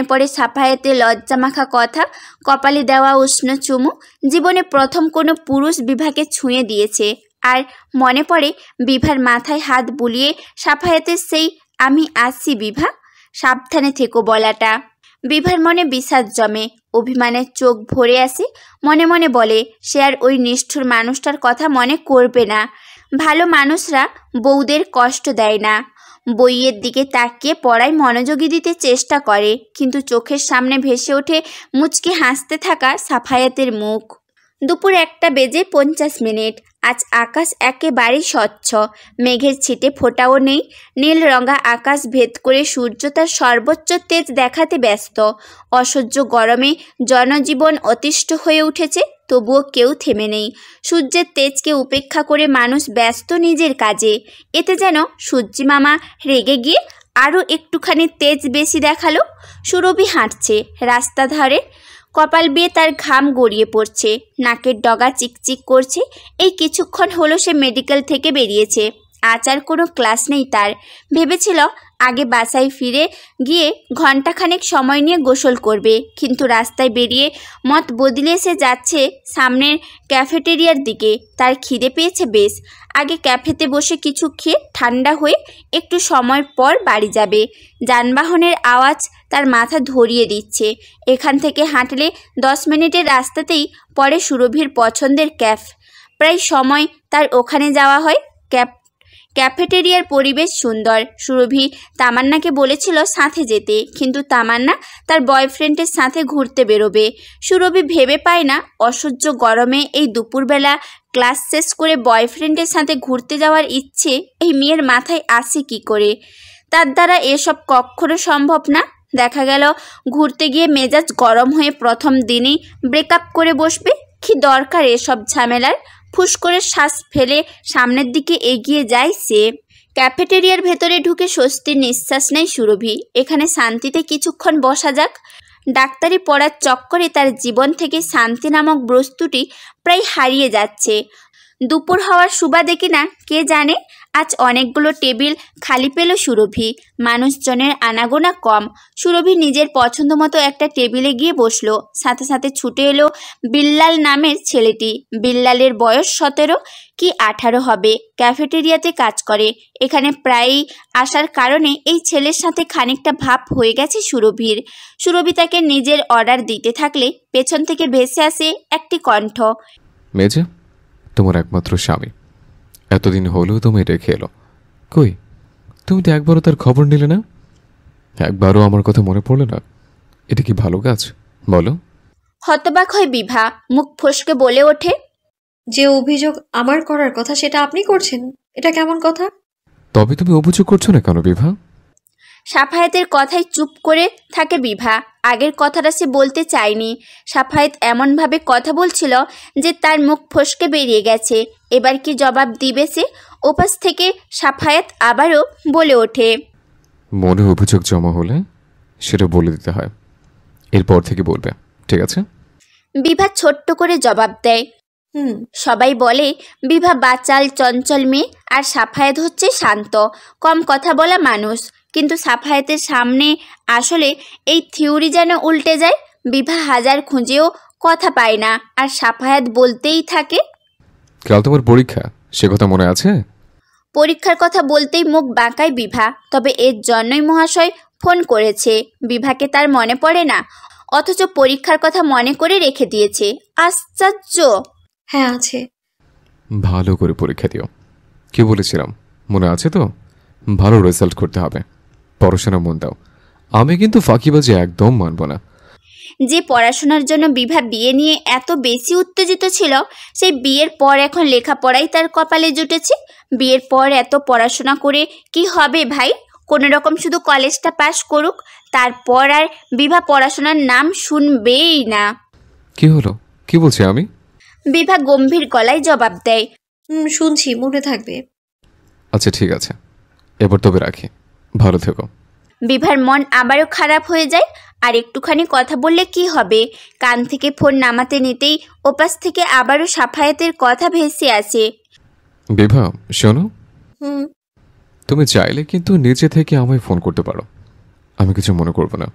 পড়ে সাফায়াতের লজ্জামাখা কথা, কপালে দেওয়া উষ্ণ চুমু, জীবনে প্রথম কোনো পুরুষ বিভাকে ছুঁয়ে দিয়েছে। আর মনে পড়ে বিভার মাথায় হাত বুলিয়ে সাফায়াতের সেই আমি আসছি বিভা, সাবধানে থেকো বলাটা। বিভার মনে বিষাদ জমে, অভিমানের চোখ ভরে আসে, মনে মনে বলে সে আর ওই নিষ্ঠুর মানুষটার কথা মনে করবে না। ভালো মানুষরা বউদের কষ্ট দেয় না। বইয়ের দিকে তাকিয়ে পড়ায় মনোযোগী দিতে চেষ্টা করে, কিন্তু চোখের সামনে ভেসে ওঠে মুচকি হাসতে থাকা সাফায়াতের মুখ। দুপুর 1:50 আজ আকাশ একেবারেই স্বচ্ছ, মেঘের ছিটে ফোঁটাও নেই। নীল রঙা আকাশ ভেদ করে সূর্য তার সর্বোচ্চ তেজ দেখাতে ব্যস্ত। অসহ্য গরমে জনজীবন অতিষ্ঠ হয়ে উঠেছে, তবুও কেউ থেমে নেই। সূর্যের তেজকে উপেক্ষা করে মানুষ ব্যস্ত নিজের কাজে। এতে যেন সূর্যি মামা রেগে গিয়ে আরও একটুখানি তেজ বেশি দেখালো। সুরভি হাঁটছে রাস্তা ধারে, কপাল বেয়ে তার ঘাম গড়িয়ে পড়ছে, নাকের ডগা চিকচিক করছে। এই কিছুক্ষণ হলো সে মেডিকেল থেকে বেরিয়েছে, আজ আর কোনো ক্লাস নেই তার। ভেবেছিল আগে বাসায় ফিরে গিয়ে ঘণ্টাখানেক সময় নিয়ে গোসল করবে, কিন্তু রাস্তায় বেরিয়ে মত বদলে সে যাচ্ছে সামনের ক্যাফেটেরিয়ার দিকে। তার খিদে পেয়েছে বেশ, আগে ক্যাফেতে বসে কিছু খেয়ে ঠান্ডা হয়ে একটু সময় পর বাড়ি যাবে। যানবাহনের আওয়াজ তার মাথা ধরিয়ে দিচ্ছে। এখান থেকে হাঁটলে 10 মিনিটের রাস্তাতেই পড়ে সুরভির পছন্দের ক্যাফ। প্রায় সময় তার ওখানে যাওয়া হয়। ক্যাফেটেরিয়ার পরিবেশ সুন্দর। সুরভি তামান্নাকে বলেছিল সাথে যেতে, কিন্তু তামান্না তার বয়ফ্রেন্ডের সাথে ঘুরতে বেরোবে। সুরভি ভেবে পায় না অসহ্য গরমে এই দুপুরবেলা ক্লাস শেষ করে বয়ফ্রেন্ডের সাথে ঘুরতে যাওয়ার ইচ্ছে এই মেয়ের মাথায় আসে কি করে। তার দ্বারা এসব কখনো সম্ভব না। দেখা গেল ঘুরতে গিয়ে মেজাজ গরম হয়ে প্রথম দিনই ব্রেকআপ করে বসবে। কি দরকার এসব ঝামেলার? ফুস করে শ্বাস ফেলে সামনের দিকে এগিয়ে যায় সে। ক্যাফেটেরিয়ার ভেতরে ঢুকে স্বস্তির নিঃশ্বাস নেয় সুরভি। এখানে শান্তিতে কিছুক্ষণ বসা যাক। ডাক্তারি পড়ার চক্করে তার জীবন থেকে শান্তি নামক বস্তুটি প্রায় হারিয়ে যাচ্ছে। দুপুর হওয়ার সুবাদে কিনা কে জানে আজ অনেকগুলো টেবিল খালি পেল সুরভি। মানুষজনের আনাগোনা কম। সুরভি নিজের পছন্দ মতো একটা টেবিলে গিয়ে বসলো। সাথে সাথে ছুটে এলো বিল্লাল নামের ছেলেটি। বিল্লালের বয়স 17 কি 18 হবে। ক্যাফেটেরিয়াতে কাজ করে। এখানে প্রায়ই আসার কারণে এই ছেলের সাথে খানিকটা ভাব হয়ে গেছে সুরভির। সুরভি তাকে নিজের অর্ডার দিতে থাকলে পেছন থেকে ভেসে আসে একটি কণ্ঠ। মেজে, তোমার একমাত্র স্বামী এতদিন হলেও তোমায় রেখে এলো। কই, তুমি তো একবারও তার খবর নিলে না, একবারও আমার কথা মনে পড়লে না। এটা কি ভালো কাজ বলো? হতবাক হয় বিভা। মুখ ফসকে বলে ওঠে, যে অভিযোগ আমার করার কথা সেটা আপনি করছেন, এটা কেমন কথা? তবে তুমি অভিযোগ করছো না কেন বিভা? সাফায়েতের কথায় চুপ করে থাকে বিভা। আগের কথাটা সে বলতে চায়নি। সাফায়েত এমনভাবে কথা বলছিল যে তার মুখ ফসকে বেরিয়ে গেছে। এবার কি জবাব দিবে সে? ওপাশ থেকে সাফায়েত আবারও বলে ওঠে, মনে অভিযোগ জমা হলে সেটা বলে দিতে হয়, এরপর থেকে বলবে, ঠিক আছে? বিভা ছোট্ট করে জবাব দেয়, সবাই বলে বিভা বাচাল চঞ্চল মেয়ে আর সাফায়েত হচ্ছে শান্ত কম কথা বলা মানুষ। কিন্তু সাফায়েতের সামনে আসলে এই থিওরি যেন উল্টে যায়। বিভা হাজার খুঁজেও কথা পায় না আর সাফায়েত বলতেই থাকে, কাল তোমার পরীক্ষা, সে কথা মনে আছে? পরীক্ষার কথা বলতেই মুখ বাঁকায় বিভা। তবে এর জন্যই মহাশয় ফোন করেছে। বিভাকে তার মনে পড়ে না, অথচ পরীক্ষার কথা মনে করে রেখে দিয়েছে। আশ্চর্য। হ্যাঁ আছে। ভালো করে পরীক্ষা দিও। কি বলেছিলাম মনে আছে তো? ভালো রেজাল্ট করতে হবে, পড়াশোনা মন দাও। আমি কিন্তু ফাঁকিবাজি একদম মানব না। যে পড়াশোনার জন্য বিভা বিয়ে নিয়ে এত বেশি উত্তেজিত ছিল, সেই বিয়ের পর এখন লেখাপড়াই তার কপালে জুটেছে। বিয়ের পর এত পড়াশোনা করে কি হবে ভাই? কোনো রকম শুধু কলেজটা পাশ করুক, তারপর আর বিভা পড়াশোনার নাম শুনবেই না। কি হলো, কি বলছি আমি? বিভা গম্ভীর গলায় জবাব দেয়, শুনছি, মনে থাকবে। আচ্ছা ঠিক আছে, এবার তবে রাখি, ভালো থেকো। বিভার মন আবারও খারাপ হয়ে যায়। আর একটুখানি কথা বললে কি হবে? কান থেকে ফোন নামাতে নিতেই ওপাশ থেকে আবারও সাফায়েতের কথা ভেসে আসে। বিভা শোনো, তুমি চাইলে কিন্তু নিচে থেকে আমায় ফোন করতে পারো, আমি কিছু মনে করব না।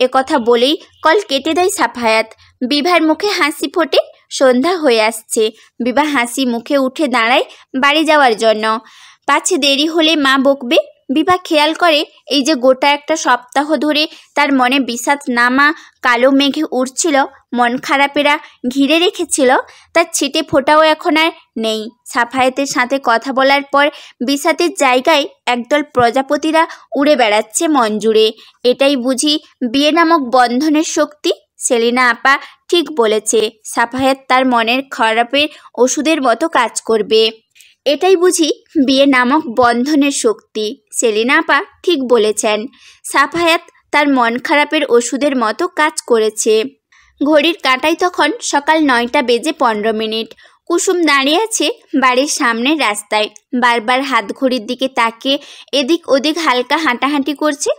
এ কথা বলেই কল কেটে দেয় সাফায়াত। বিভার মুখে হাসি ফোটে। সন্ধ্যা হয়ে আসছে। বিভা হাসি মুখে উঠে দাঁড়ায় বাড়ি যাওয়ার জন্য। পাছে দেরি হলে মা বকবে। বিভা খেয়াল করে এই যে গোটা একটা সপ্তাহ ধরে তার মনে বিষাদ নামা কালো মেঘে উঠছিল, মন খারাপেরা ঘিরে রেখেছিল, তার ছিটে ফোটাও এখন আর নেই। সাফায়েতের সাথে কথা বলার পর বিষাদের জায়গায় একদল প্রজাপতিরা উড়ে বেড়াচ্ছে মন জুড়ে। এটাই বুঝি বিয়ে নামক বন্ধনের শক্তি। সেলিনা আপা ঠিক বলেছে, সাফায়েত তার মনের খারাপের ওষুধের মতো কাজ করবে। এটাই বুঝি বিয়ে নামক বন্ধনের শক্তি। সেলিনা আপা ঠিক বলেছেন, সাফায়াত তার মন খারাপের ওষুধের মতো কাজ করেছে। ঘড়ির কাঁটায় তখন সকাল 9টা বেজে 15 মিনিট। কুসুম দাঁড়িয়ে আছে বাড়ির সামনের রাস্তায়। বারবার হাত ঘড়ির দিকে তাকিয়ে এদিক ওদিক হালকা হাঁটাহাঁটি করছে।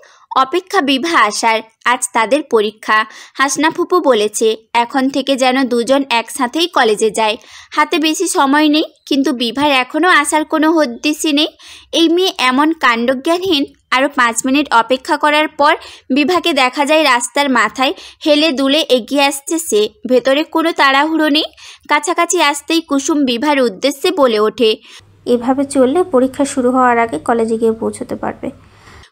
অপেক্ষা বিভা আসার। আজ তাদের পরীক্ষা। হাসনা ফুপু বলেছে এখন থেকে যেন দুজন একসাথেই কলেজে যায়। হাতে বেশি সময় নেই, কিন্তু বিভার এখনও আসার কোনো হদ্দিসই নেই। এই মেয়ে এমন কাণ্ডজ্ঞানহীন। আরও 5 মিনিট অপেক্ষা করার পর বিভাকে দেখা যায় রাস্তার মাথায় হেলে দুলে এগিয়ে আসছে সে। ভেতরে কোনো তাড়াহুড়ো নেই। কাছাকাছি আসতেই কুসুম বিভার উদ্দেশ্যে বলে ওঠে, এভাবে চললে পরীক্ষা শুরু হওয়ার আগে কলেজে গিয়ে পৌঁছতে পারবে।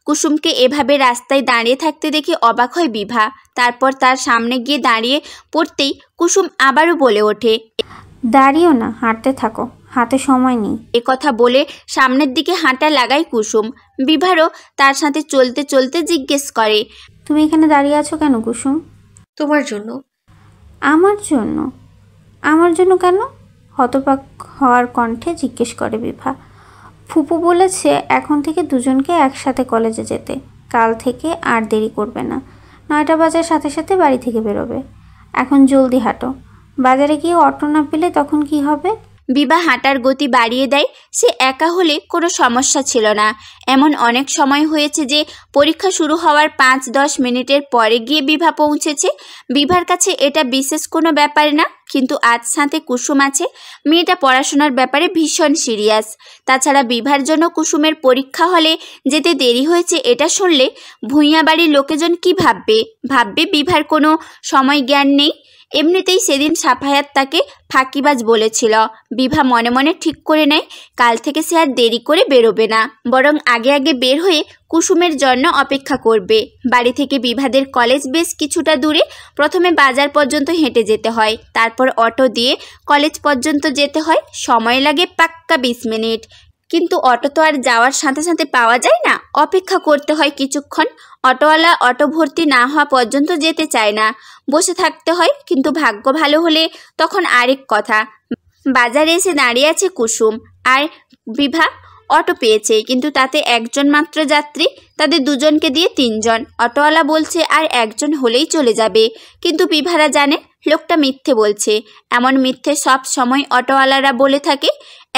কুসুমকে এভাবে রাস্তায় দাঁড়িয়ে থাকতে দেখে অবাক হয় বিভা। তারপর তার সামনে গিয়ে দাঁড়িয়ে পড়তেই কুসুম আবারও বলে ওঠে, দাঁড়িও না, হাঁটতে থাকো, হাতে সময় নেই। একথা বলে সামনের দিকে হাঁটা লাগায় কুসুম। বিভারও তার সাথে চলতে চলতে জিজ্ঞেস করে, তুমি এখানে দাঁড়িয়ে আছো কেন কুসুম? তোমার জন্য। আমার জন্য? আমার জন্য কেন? হতবাক হওয়ার কণ্ঠে জিজ্ঞেস করে বিভা। ফুপু বলেছে এখন থেকে দুজনকে একসাথে কলেজে যেতে। কাল থেকে আর দেরি করবে না, 9টা বাজার সাথে সাথে বাড়ি থেকে বেরোবে। এখন জলদি হাঁটো, বাজারে গিয়ে অটো না পেলে তখন কি হবে? বিভা হাঁটার গতি বাড়িয়ে দেয়। সে একা হলে কোনো সমস্যা ছিল না। এমন অনেক সময় হয়েছে যে পরীক্ষা শুরু হওয়ার 5-10 মিনিটের পরে গিয়ে বিভা পৌঁছেছে। বিভার কাছে এটা বিশেষ কোনো ব্যাপার না, কিন্তু আজ সাথে কুসুম আছে। মেয়েটা পড়াশোনার ব্যাপারে ভীষণ সিরিয়াস। তাছাড়া বিভার জন্য কুসুমের পরীক্ষা হলে যেতে দেরি হয়েছে এটা শুনলে ভূঁইয়া বাড়ির লোকেজন কি ভাববে বিভার কোনো সময় জ্ঞান নেই। এমনিতেই সেদিন সাফায়াত তাকে ফাঁকিবাজ বলেছিল। বিভা মনে মনে ঠিক করে নেয় কাল থেকে সে আর দেরি করে বেরোবে না, বরং আগে আগে বের হয়ে কুসুমের জন্য অপেক্ষা করবে। বাড়ি থেকে বিভাদের কলেজ বেশ কিছুটা দূরে। প্রথমে বাজার পর্যন্ত হেঁটে যেতে হয়, তারপর অটো দিয়ে কলেজ পর্যন্ত যেতে হয়। সময় লাগে পাক্কা 20 মিনিট। কিন্তু অটো তো আর যাওয়ার সাথে সাথে পাওয়া যায় না, অপেক্ষা করতে হয় কিছুক্ষণ। অটোওয়ালা অটো ভর্তি না হওয়া পর্যন্ত যেতে চায় না, বসে থাকতে হয়। কিন্তু ভাগ্য ভালো হলে তখন আরেক কথা। বাজারে এসে দাঁড়িয়ে আছে কুসুম আর বিভা। অটো পেয়েছে, কিন্তু তাতে একজন মাত্র যাত্রী। তাদের দুজনকে দিয়ে 3 জন। অটোওয়ালা বলছে আর একজন হলেই চলে যাবে, কিন্তু বিভারা জানে লোকটা মিথ্যে বলছে। এমন মিথ্যে সব সময় অটোওয়ালারা বলে থাকে।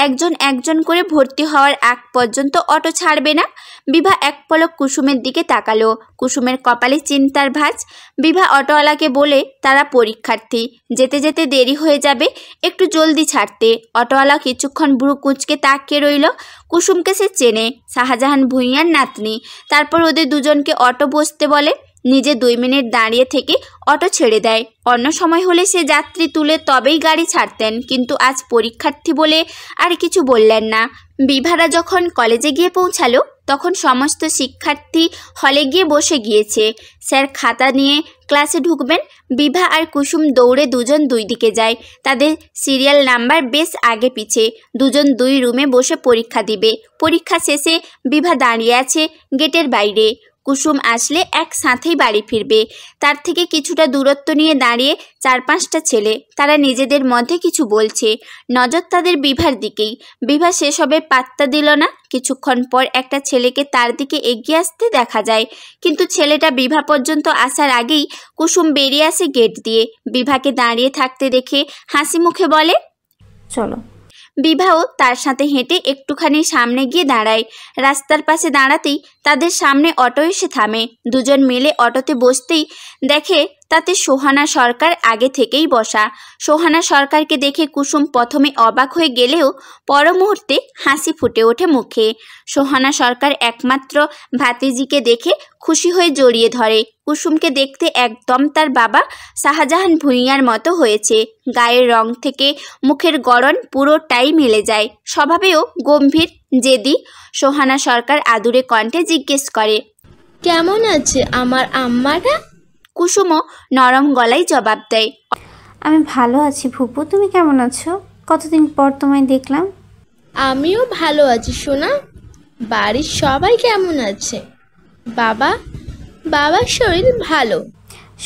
একজন একজন করে ভর্তি হওয়ার আগ পর্যন্ত অটো ছাড়বে না। বিভা এক পলক কুসুমের দিকে তাকালো। কুসুমের কপালে চিন্তার ভাঁজ। বিভা অটোওয়ালাকে বলে তারা পরীক্ষার্থী, যেতে যেতে দেরি হয়ে যাবে, একটু জলদি ছাড়তে। অটোওয়ালা কিছুক্ষণ ভ্রু কুঁচকে তাকিয়ে রইল। কুসুমকে সে চেনে, শাহজাহান ভূঁইয়ার নাতনি। তারপর ওদের দুজনকে অটো বসতে বলে। নিজে 2 মিনিট দাঁড়িয়ে থেকে অটো ছেড়ে দেয়। অন্য সময় হলে সে যাত্রী তুলে তবেই গাড়ি ছাড়তেন, কিন্তু আজ পরীক্ষার্থী বলে আর কিছু বললেন না। বিভারা যখন কলেজে গিয়ে পৌঁছালো তখন সমস্ত শিক্ষার্থী হলে গিয়ে বসে গিয়েছে। স্যার খাতা নিয়ে ক্লাসে ঢুকবেন। বিভা আর কুসুম দৌড়ে দুজন 2 দিকে যায়। তাদের সিরিয়াল নাম্বার বেশ আগে পিছে। দুজন 2 রুমে বসে পরীক্ষা দিবে। পরীক্ষা শেষে বিভা দাঁড়িয়ে আছে গেটের বাইরে। কুসুম আসলে একসাথেই বাড়ি ফিরবে। তার থেকে কিছুটা দূরত্ব নিয়ে দাঁড়িয়ে 4-5টা ছেলে। তারা নিজেদের মধ্যে কিছু বলছে, নজর তাদের বিভার দিকেই। বিভা সেসবে পাত্তা দিল না। কিছুক্ষণ পর একটা ছেলেকে তার দিকে এগিয়ে আসতে দেখা যায়, কিন্তু ছেলেটা বিভা পর্যন্ত আসার আগেই কুসুম বেরিয়ে আসে গেট দিয়ে। বিভাকে দাঁড়িয়ে থাকতে দেখে হাসি মুখে বলে, চলো। বিভাও তার সাথে হেঁটে একটুখানি সামনে গিয়ে দাঁড়ায়। রাস্তার পাশে দাঁড়াতেই তাদের সামনে অটো এসে থামে। দুজন মিলে অটোতে বসতেই দেখে তাতে সোহানা সরকার আগে থেকেই বসা। সোহানা সরকারকে দেখে কুসুম প্রথমে অবাক হয়ে গেলেও পর মুহূর্তে হাসি ফুটে ওঠে মুখে। সোহানা সরকার একমাত্র ভাতিজিকে দেখে খুশি হয়ে জড়িয়ে ধরে। কুসুমকে দেখতে একদম তার বাবা শাহজাহান ভূঁইয়ার মতো হয়েছে। গায়ের রং থেকে মুখের গড়ন পুরোটাই মিলে যায়। স্বভাবেও গম্ভীর, জেদি। সোহানা সরকার আদুরে কণ্ঠে জিজ্ঞেস করে, কেমন আছে আমার আম্মারা? কুসুমও নরম গলায় জবাব দেয়, আমি ভালো আছি ফুপু, তুমি কেমন আছো? কতদিন পর তোমায় দেখলাম। আমিও ভালো আছি সোনা। বাড়ির সবাই কেমন আছে? বাবার শরীর ভালো?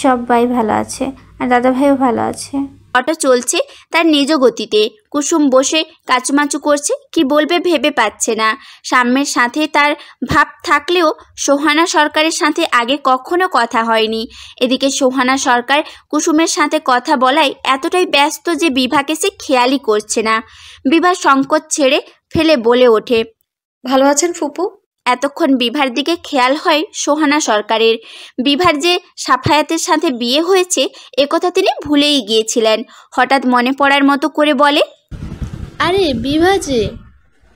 সবাই ভালো আছে, আর দাদা ভাইও ভালো আছে। অটো চলছে তার নিজ গতিতে। কুসুম বসে কাচুমাচু করছে, কি বলবে ভেবে পাচ্ছে না। সাম্যের সাথে তার ভাব থাকলেও সোহানা সরকারের সাথে আগে কখনো কথা হয়নি। এদিকে সোহানা সরকার কুসুমের সাথে কথা বলায় এতটাই ব্যস্ত যে বিভাকে সে খেয়ালই করছে না। বিভা সংকোচ ছেড়ে ফেলে বলে ওঠে, ভালো আছেন ফুপু? এতক্ষণ বিভার দিকে খেয়াল হয় সোহানা সরকারের। বিভার যে সাফায়াতের সাথে বিয়ে হয়েছে একথা তিনি ভুলেই গিয়েছিলেন। হঠাৎ মনে পড়ার মতো করে বলে, আরে বিভা যে,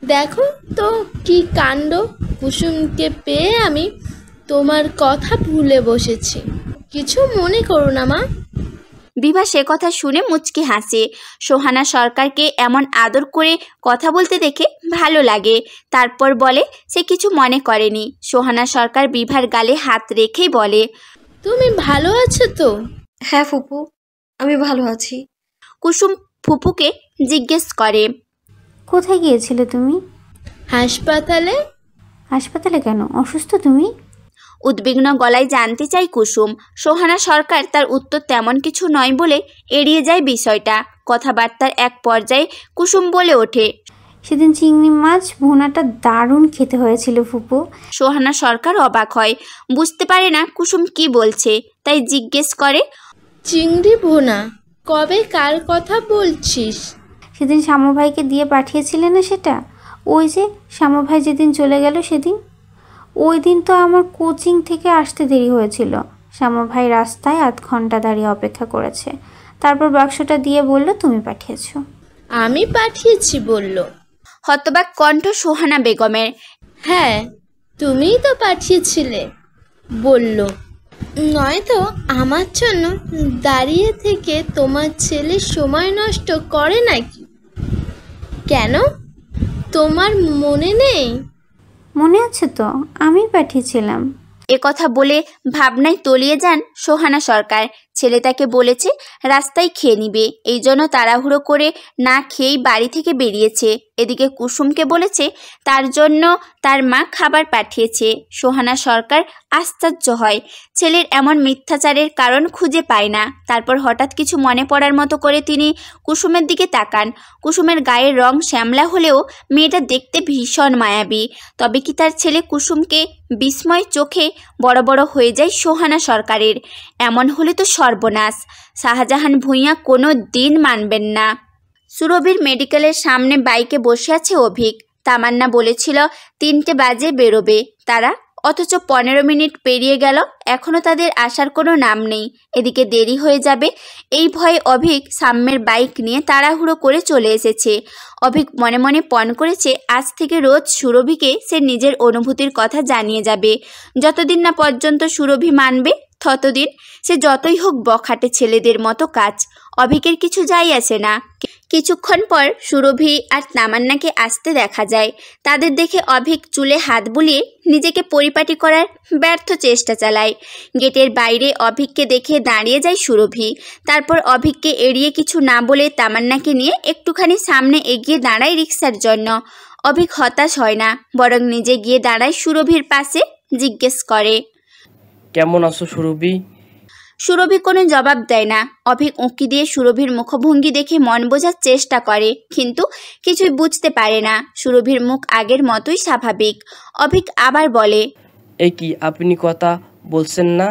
দেখো তো কি কাণ্ড, কুসুমকে পেয়ে আমি তোমার কথা ভুলে বসেছি। কিছু মনে করো না মা। বিভা সে কথা শুনে মুচকি হাসে। সোহানা সরকারকে এমন আদর করে কথা বলতে দেখে ভালো লাগে। তারপর বলে সে কিছু মনে করেনি। সোহানা সরকার বিভার গালে হাত রেখেই বলে, তুমি ভালো আছো তো? হ্যাঁ ফুপু, আমি ভালো আছি। কুসুম ফুপুকে জিজ্ঞেস করে, কোথায় গিয়েছিলে তুমি? হাসপাতালে। হাসপাতালে কেন? অসুস্থ তুমি? উদ্বিগ্ন গলায় জানতে চাই কুসুম। সোহানা সরকার তার উত্তর তেমন কিছু নয় বলে এড়িয়ে যায় বিষয়টা। কথাবার্তার এক পর্যায়ে কুসুম বলে ওঠে, সেদিন চিংড়ি মাছ ভুনাটা দারুণ খেতে হয়েছিল ফুপু। সোহানা সরকার অবাক হয়, বুঝতে পারে না কুসুম কি বলছে, তাই জিজ্ঞেস করে, চিংড়ি ভুনা? কবে কার কথা বলছিস? সেদিন শ্যামু ভাইকে দিয়ে পাঠিয়েছিলে না সেটা? ওই যে শ্যামু ভাই যেদিন চলে গেল সেদিন। ওই দিন তো আমার কোচিং থেকে আসতে দেরি হয়েছিল। শ্যামু ভাই রাস্তায় 8 ঘন্টা দাঁড়িয়ে অপেক্ষা করেছে, তারপর বাক্সটা দিয়ে বলল তুমি পাঠিয়েছো। আমি পাঠিয়েছি বলল। হতবাক কণ্ঠ সোহানা বেগমের। হ্যাঁ, তুমিই তো পাঠিয়েছিলে বলল। নয়তো আমার জন্য দাঁড়িয়ে থেকে তোমার ছেলে সময় নষ্ট করে নাকি? কেন, তোমার মনে নেই? মনে আছে তো, আমি পাঠিয়েছিলাম। কথা বলে ভাবনায় তলিয়ে যান সোহানা সরকার। ছেলে তাকে বলেছে রাস্তায় খেয়ে নিবে, এই জন্য তাড়াহুড়ো করে না খেয়েই বাড়ি থেকে বেরিয়েছে। এদিকে কুসুমকে বলেছে তার জন্য তার মা খাবার পাঠিয়েছে। সোহানা সরকার আশ্চর্য হয়, ছেলের এমন মিথ্যাচারের কারণ খুঁজে পায় না। তারপর হঠাৎ কিছু মনে পড়ার মতো করে তিনি কুসুমের দিকে তাকান। কুসুমের গায়ের রং শ্যামলা হলেও মেয়েটা দেখতে ভীষণ মায়াবী। তবে কি তার ছেলে কুসুমকে? বিস্ময় চোখে বড় বড় হয়ে যায় সোহানা সরকারের। এমন হলে তো সর্বনাশ, শাহজাহান ভূঁইয়া কোনো দিন মানবেন না। সুরভির মেডিকেলের সামনে বাইকে বসে আছে অভিক। তামান্না বলেছিল 3টে বাজে বেরোবে তারা, অথচ 15 মিনিট পেরিয়ে গেল, এখনও তাদের আসার কোনো নাম নেই। এদিকে দেরি হয়ে যাবে এই ভয়ে অভিক সাম্যের বাইক নিয়ে তাড়াহুড়ো করে চলে এসেছে। অভিক মনে মনে পণ করেছে আজ থেকে রোজ সুরভিকে সে নিজের অনুভূতির কথা জানিয়ে যাবে। যতদিন না পর্যন্ত সুরভি মানবে ততদিন সে যতই হোক বখাটে ছেলেদের মতো কাজ, অভিকের কিছু যায় আসে না। কিছুক্ষণ পর সুরভি আর তামান্নাকে আসতে দেখা যায়। তাদের দেখে অভিক চুলে হাত বুলিয়ে নিজেকে পরিপাটি করার ব্যর্থ চেষ্টা চালায়। গেটের বাইরে অভিককে দেখে দাঁড়িয়ে যায় সুরভি। তারপর অভিককে এড়িয়ে কিছু না বলে তামান্নাকে নিয়ে একটুখানি সামনে এগিয়ে দাঁড়ায় রিক্সার জন্য। অভিক হতাশ হয় না, বরং নিজে গিয়ে দাঁড়ায় সুরভির পাশে, জিজ্ঞেস করে, কেমন আছো সুরভি? সুরভি কোনো জবাব দেয় না। অভিক উঁকি দিয়ে সুরভির মুখভঙ্গি দেখে মন বোঝার চেষ্টা করে, কিন্তু কিছুই বুঝতে পারে না। সুরভির মুখ আগের মতোই স্বাভাবিক। অভিক আবার বলে, এ কি আপনি কথা বলছেন না?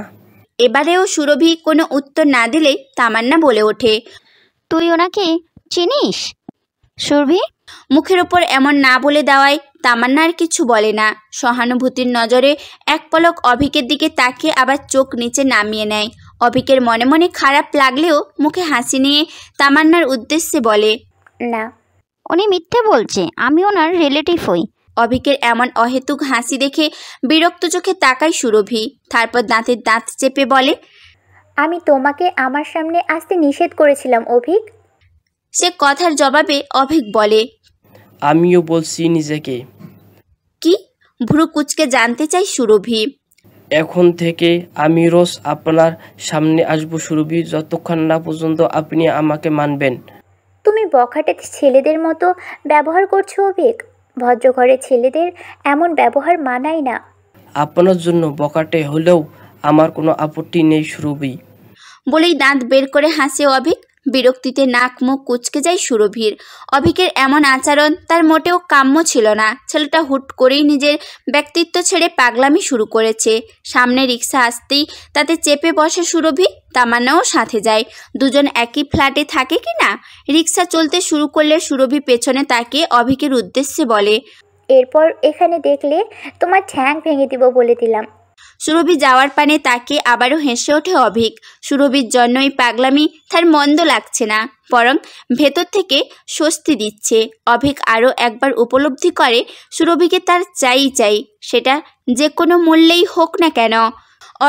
এবারেও সুরভি কোনো উত্তর না দিলেই তামান্না বলে ওঠে, তুই ওনাকে চিনিস সুরভি? মুখের ওপর এমন না বলে দেওয়ায় তামান্না আর কিছু বলে না। সহানুভূতির নজরে এক পলক অভিকের দিকে তাকিয়ে আবার চোখ নিচে নামিয়ে নেয়। অভিকের মনে মনে খারাপ লাগলেও মুখে হাসি নিয়ে তামান্নার উদ্দেশ্যে বলে, না, উনি মিথ্যে বলছে, আমি ওনার রিলেটিভ হই। অভিকের এমন অহেতুক হাসি দেখে বিরক্ত চোখে তাকায় সুরভি। তারপর দাঁতের দাঁত চেপে বলে, আমি তোমাকে আমার সামনে আসতে নিষেধ করেছিলাম অভিক। সে কথার জবাবে অভিক বলে, আমিও বলছি নিজেকে। কি? ভ্রু কুচকে জানতে চাই সুরভি। এখন থেকে আমি রোজ আপনার সামনে আসবো সুরভি, যতক্ষণ না পর্যন্ত আপনি আমাকে মানবেন। তুমি বখাটে ছেলেদের মতো ব্যবহার করছো অভিক। ভদ্রঘরের ছেলেদের এমন ব্যবহার মানায় না। আপনার জন্য বখাটে হলেও আমার কোনো আপত্তি নেই সুরভি। বলেই দাঁত বের করে হাসে অভিক। বিরক্তিতে নাক মুখ কুচকে যায় সুরভির। অভিকের এমন আচরণ তার মোটেও কাম্য ছিল না। ছেলেটা হুট করেই নিজের ব্যক্তিত্ব ছেড়ে পাগলামি শুরু করেছে। সামনে রিক্সা আসতেই তাতে চেপে বসে সুরভি, তামান্নাও সাথে যায়। দুজন একই ফ্ল্যাটে থাকে কি না। রিক্সা চলতে শুরু করলে সুরভি পেছনে তাকিয়ে অভিকের উদ্দেশ্যে বলে, এরপর এখানে দেখলে তোমার ঠ্যাং ভেঙে দিব বলে দিলাম। সুরভি যাওয়ার পানে তাকে আবারও হেসে ওঠে অভিক। সুরভির জন্যই পাগলামি তার মন্দ লাগছে না, বরং ভেতর থেকে স্বস্তি দিচ্ছে। অভিক আরও একবার উপলব্ধি করে সুরভিকে তার চাই, সেটা যে কোনো মূল্যেই হোক না কেন।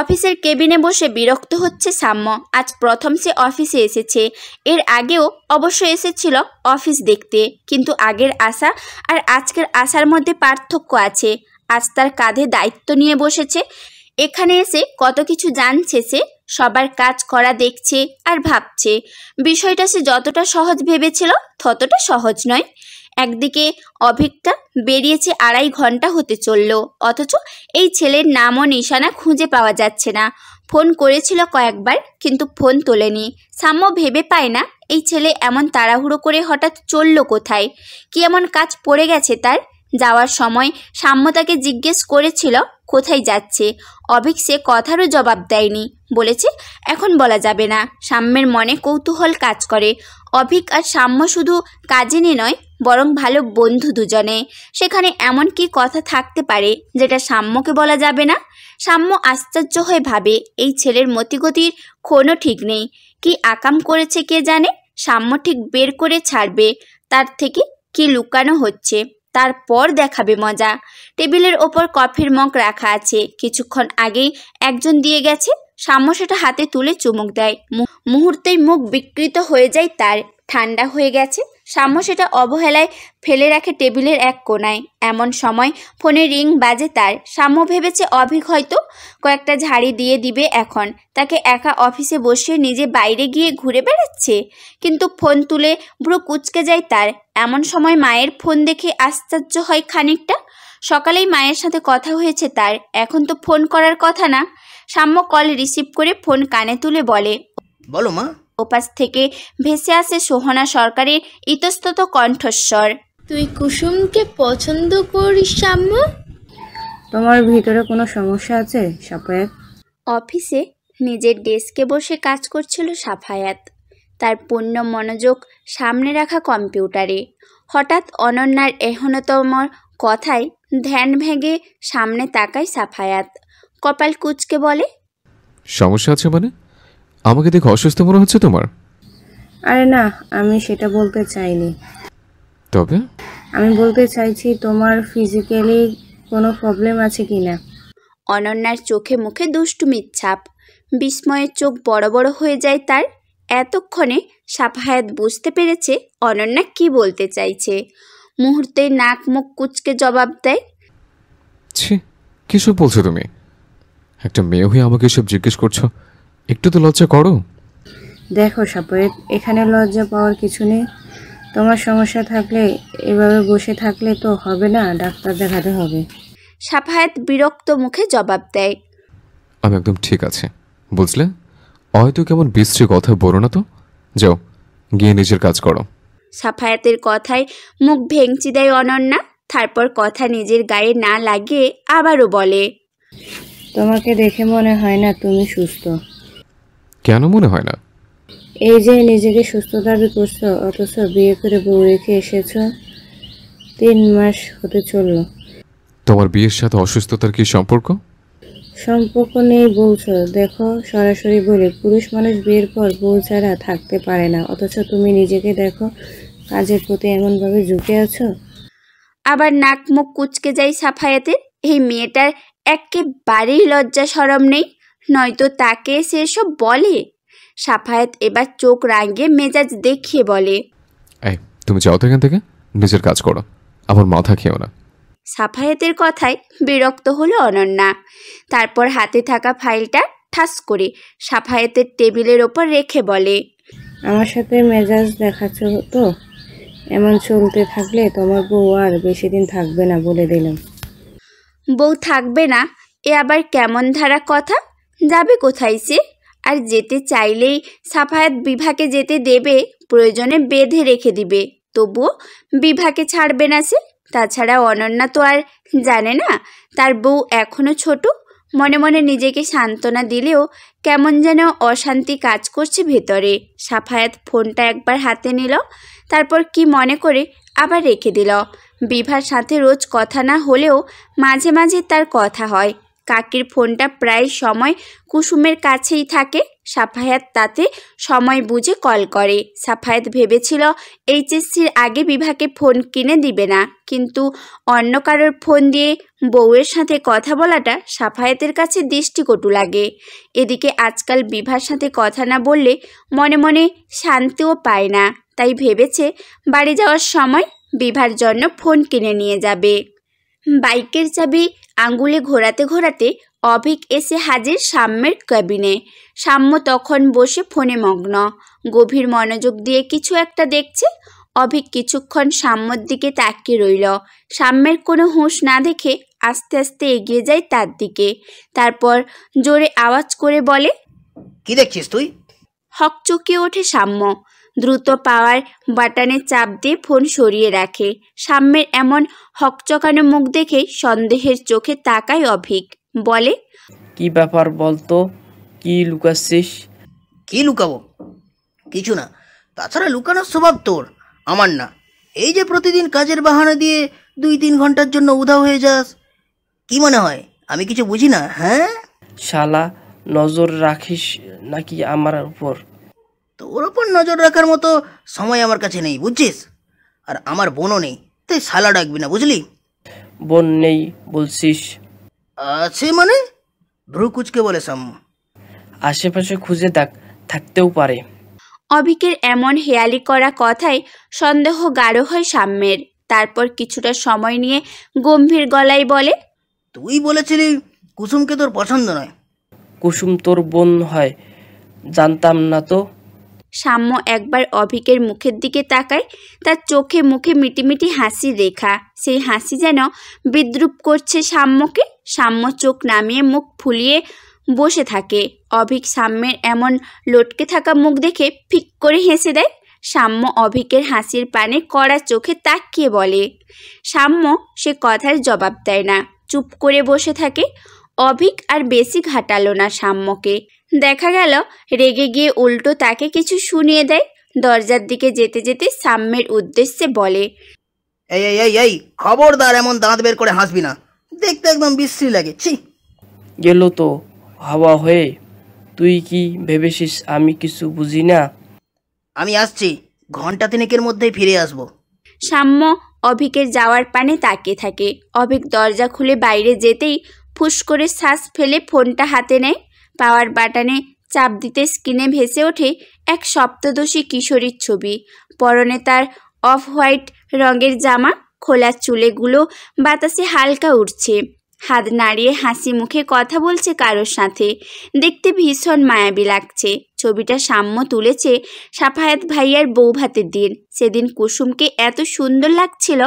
অফিসের কেবিনে বসে বিরক্ত হচ্ছে সাম্য। আজ প্রথম সে অফিসে এসেছে। এর আগেও অবশ্য এসেছিল অফিস দেখতে, কিন্তু আগের আশা আর আজকের আশার মধ্যে পার্থক্য আছে। আজ তার কাঁধে দায়িত্ব নিয়ে বসেছে। এখানে এসে কত কিছু জানছে সে, সবার কাজ করা দেখছে আর ভাবছে। বিষয়টা সে যতটা সহজ ভেবেছিল ততটা সহজ নয়। একদিকে অভিকটা বেরিয়েছে 2.5 ঘন্টা হতে চলল, অথচ এই ছেলের নামও নিশানা খুঁজে পাওয়া যাচ্ছে না। ফোন করেছিল কয়েকবার, কিন্তু ফোন তোলেনি। সাম্য ভেবে পায় না এই ছেলে এমন তাড়াহুড়ো করে হঠাৎ চলল কোথায়, কি এমন কাজ পড়ে গেছে তার। যাওয়ার সময় সাম্য তাকে জিজ্ঞেস করেছিল কোথায় যাচ্ছে। অভিক সে কথারও জবাব দেয়নি, বলেছে এখন বলা যাবে না। সাম্যের মনে কৌতূহল কাজ করে। অভিক আর সাম্য শুধু কাজিনই নয়, বরং ভালো বন্ধু দুজনে। সেখানে এমন কি কথা থাকতে পারে যেটা সাম্যকে বলা যাবে না? সাম্য আশ্চর্য হয়ে ভাবে এই ছেলের মতিগতির কোনো ঠিক নেই। কি আকাম করেছে কে জানে। সাম্য ঠিক বের করে ছাড়বে তার থেকে কি লুকানো হচ্ছে, তারপর দেখাবে মজা। টেবিলের ওপর কফির মগ রাখা আছে, কিছুক্ষণ আগেই একজন দিয়ে গেছে। সাম্য সেটা হাতে তুলে চুমুক দেয়। মুহূর্তেই মুখ বিকৃত হয়ে যায় তার, ঠান্ডা হয়ে গেছে। সাম্য সেটা অবহেলায় ফেলে রাখে টেবিলের এক কোণায়। এমন সময় ফোনে রিং বাজে তার। সাম্য ভেবেছে অভিক হয়তো কয়েকটা ঝাড়ি দিয়ে দিবে এখন, তাকে একা অফিসে বসিয়ে নিজে বাইরে গিয়ে ঘুরে বেড়াচ্ছে। কিন্তু ফোন তুলে ভ্রু কুঁচকে যায় তার। এমন সময় মায়ের ফোন দেখে আশ্চর্য হয় খানিকটা। সকালেই মায়ের সাথে কথা হয়েছে তার, এখন তো ফোন করার কথা না। সাম্য কল রিসিভ করে ফোন কানে তুলে বলে, বলো মা। ওপাশ থেকে ভেসে আসে সোহনা সরকারের ইতস্তত কণ্ঠস্বর। তুই কুসুমকে পছন্দ করিস সাম্য? তোমার ভিতরে কোনো সমস্যা আছে সাফায়াত? অফিসে নিজের ডেস্কে বসে কাজ করছিল সাফায়াত, তার পূর্ণ মনোযোগ সামনে রাখা কম্পিউটারে। হঠাৎ অনন্যার এহনতম কথায় ধ্যান ভেঙে সামনে তাকায় সাফায়াত। কপাল কুঁচকে বলে, সমস্যা আছে মানে? আমাকে দেখে অসুস্থ মনে হচ্ছে তোমার? আরে না, আমি সেটা বলতে চাইনি। তবে আমি বলতে চাইছি তোমার ফিজিক্যালি কোনো প্রবলেম আছে কি না। অনন্যার চোখে মুখে দুষ্টুমির ছাপ। বিস্ময়ের চোখ বড় বড় হয়ে যায় তার। এতক্ষণে সাফায়াত বুঝতে পেরেছে অনন্যা কি বলতে চাইছে। মুহূর্তে নাক মুখ কুঁচকে জবাব দেয়, ছি, কিসব বলছো তুমি? একটা মেয়ে হয়ে আমাকে এসব জিজ্ঞেস করছো? একটু তো লজ্জা করো। দেখো সাফায়াত, এখানে লজ্জা পাওয়ার কিছু নেই। তোমার সমস্যা থাকলে এভাবে বসে থাকলে তো হবে না, ডাক্তার দেখাতে হবে। সাফায়াত বিরক্ত মুখে জবাব দেয়, আমি একদম ঠিক আছে, বুঝলে? হয়তো কেমন বিশ্রী কথা বলো না তো। যাও, গিয়ে নিজের কাজ করো। সাফায়াতের কথায় মুখ ভেঙচি দেয় অনন্যা। তারপর কথা নিজের গায়ে না লাগিয়ে আবারও বলে, তোমাকে দেখে মনে হয় না তুমি সুস্থ। কেন মনে হয় না? এই যে নিজেকে সুস্থ দাবি করছো, অথচ বিয়ে করে বউ রেখে এসেছো। 3 মাস হতে চললো। তোমার বিয়ের সাথে অসুস্থতার কি সম্পর্ক? সম্পর্ক নেই বলছো? দেখো, সরাসরি বলে পুরুষ মানুষ বিয়ের পর বউ ছাড়া থাকতে পারে না, অথচ তুমি নিজেকে দেখো কাজের প্রতি এমনভাবে ঝুঁকে আছো। আবার নাক মুখ কুঁচকে যায় সাফায়াতের। এই মেয়েটার একেবারেই লজ্জা শরম নেই, নয়তো তাকে সে সব বলে। সাফায়াত এবার চোখ রাঙিয়ে মেজাজ দেখিয়ে বলে, এই তুমি যাও তো এখান থেকে, নিজের কাজ করো, আমার মাথা খেও না। সাফায়াতের কথায় বিরক্ত হলো অনন্যা। তারপর হাতে থাকা ফাইলটা ঠাস করে সাফায়াতের টেবিলের ওপর রেখে বলে, আমার সাথে মেজাজ দেখাচ্ছ তো? এমন চলতে থাকলে তোমার বউ আর বেশি দিন থাকবে না, বলে দিলাম। বউ থাকবে না? এ আবার কেমন ধারা কথা? যাবে কোথায় সে? আর যেতে চাইলেই সাফায়াত বিভাকে যেতে দেবে, প্রয়োজনে বেঁধে রেখে দিবে, তবুও বিভাকে ছাড়বে না সে। তাছাড়া অনন্যা তো আর জানে না তার বউ এখনো ছোট। মনে মনে নিজেকে সান্ত্বনা দিলেও কেমন যেন অশান্তি কাজ করছে ভেতরে। সাফায়াত ফোনটা একবার হাতে নিল, তারপর কি মনে করে আবার রেখে দিল। বিভার সাথে রোজ কথা না হলেও মাঝে মাঝে তার কথা হয়। কাকির ফোনটা প্রায় সময় কুসুমের কাছেই থাকে। সাফায়াত তাতে সময় বুঝে কল করে। সাফায়াত ভেবেছিল এইচএসসির আগে বিভাকে ফোন কিনে দিবে না, কিন্তু অন্য কারোর ফোন দিয়ে বউয়ের সাথে কথা বলাটা সাফায়াতের কাছে দৃষ্টিকটু লাগে। এদিকে আজকাল বিভার সাথে কথা না বললে মনে মনে শান্তিও পায় না, তাই ভেবেছে বাড়ি যাওয়ার সময় বিভার জন্য ফোন কিনে নিয়ে যাবে। বাইকের চাবি আঙ্গুলে ঘোরাতে ঘোরাতে অভিক এসে হাজির সাম্যের ক্যাবিনে। সাম্য তখন বসে ফোনে মগ্ন, গভীর মনোযোগ দিয়ে কিছু একটা দেখছে। অভিক কিছুক্ষণ সাম্যর দিকে তাকিয়ে রইল। সাম্যের কোনো হুঁশ না দেখে আস্তে আস্তে এগিয়ে যায় তার দিকে। তারপর জোরে আওয়াজ করে বলে, কি দেখছিস তুই? হকচকিয়ে ওঠে সাম্য। দ্রুত পাওয়ার বাটনে চাপ দিয়ে ফোন সরিয়ে রাখে। সাম্যের এমন হকচকানো মুখ দেখে সন্দেহের চোখে তাকায় অভিক। বলে, কি ব্যাপার বলতো, কি লুকাচ্ছিস? কি লুকাবো? কিছু না। তাছাড়া লুকানোর স্বভাব তোর, আমার না। এই যে প্রতিদিন কাজের বাহানা দিয়ে 2-3 ঘন্টার জন্য উধাও হয়ে যাস, কি মনে হয় আমি কিছু বুঝি না? হ্যাঁ, শালা, নজর রাখিস নাকি আমার উপর? তোর ওপর নজর রাখার মতো সময় আমার কাছে নেই, বুঝছিস? আর আমার বোনও নেই, তাই শালা ডাকবি না, বুঝলি? বোন নেই বলছিস? আছে মানে? ভ্রু কুচকে বলে সাম্য। আশেপাশে খুঁজে দেখ, থাকতেও পারে। অভিকের এমন হেয়ালি করা কথায় সন্দেহ গাঢ় হয় সাম্যের। তারপর কিছুটা সময় নিয়ে গম্ভীর গলায় বলে, তুই বলেছিলি কুসুমকে তোর পছন্দ নয়। কুসুম তোর বোন হয়? জানতাম না তো। সাম্য একবার অভিকের মুখের দিকে তাকায়। তার চোখে মুখে মিটিমিটি হাসির রেখা। সেই হাসি যেন বিদ্রুপ করছে সাম্যকে। সাম্য চোখ নামিয়ে মুখ ফুলিয়ে বসে থাকে। অভিক সাম্যের এমন লটকে থাকা মুখ দেখে ফিক করে হেসে দেয়। সাম্য অভিকের হাসির পানে কড়া চোখে তাকিয়ে বলে। সাম্য সে কথার জবাব দেয় না, চুপ করে বসে থাকে। অভিক আর বেশি ঘাটালো না সাম্যকে। দেখা গেল রেগে গিয়ে উল্টো তাকে কিছু শুনিয়ে দেয়। দরজার দিকে যেতে যেতে সাম্যের উদ্দেশ্যে বলে, এই এই এই এই খবরদার এমন দাঁত বের করে হাসবি না, দেখতে একদম বিশ্রী লাগে। ছি, গেল তো হাওয়া হয়ে। তুই কি ভেবেছিস আমি কিছু বুঝি না? আমি আসছি, ঘন্টা তিনেকের মধ্যেই ফিরে আসবো। সাম্য অভিকের যাওয়ার পানে তাকিয়ে থাকে। অভিক দরজা খুলে বাইরে যেতেই ফুস করে শ্বাস ফেলে ফোনটা হাতে নেয়। পাওয়ার বাটনে চাপ দিতে স্ক্রিনে ভেসে ওঠে এক সপ্তদশী কিশোরীর ছবি। পরনে তার অফ হোয়াইট রঙের জামা, খোলা চুলেগুলো বাতাসে হালকা উঠছে। হাত নাড়িয়ে হাসি মুখে কথা বলছে কারোর সাথে। দেখতে ভীষণ মায়াবী লাগছে। ছবিটা সাম্য তুলেছে সাফায়াত ভাইয়ার বৌভাতের দিন। সেদিন কুসুমকে এত সুন্দর লাগছিল।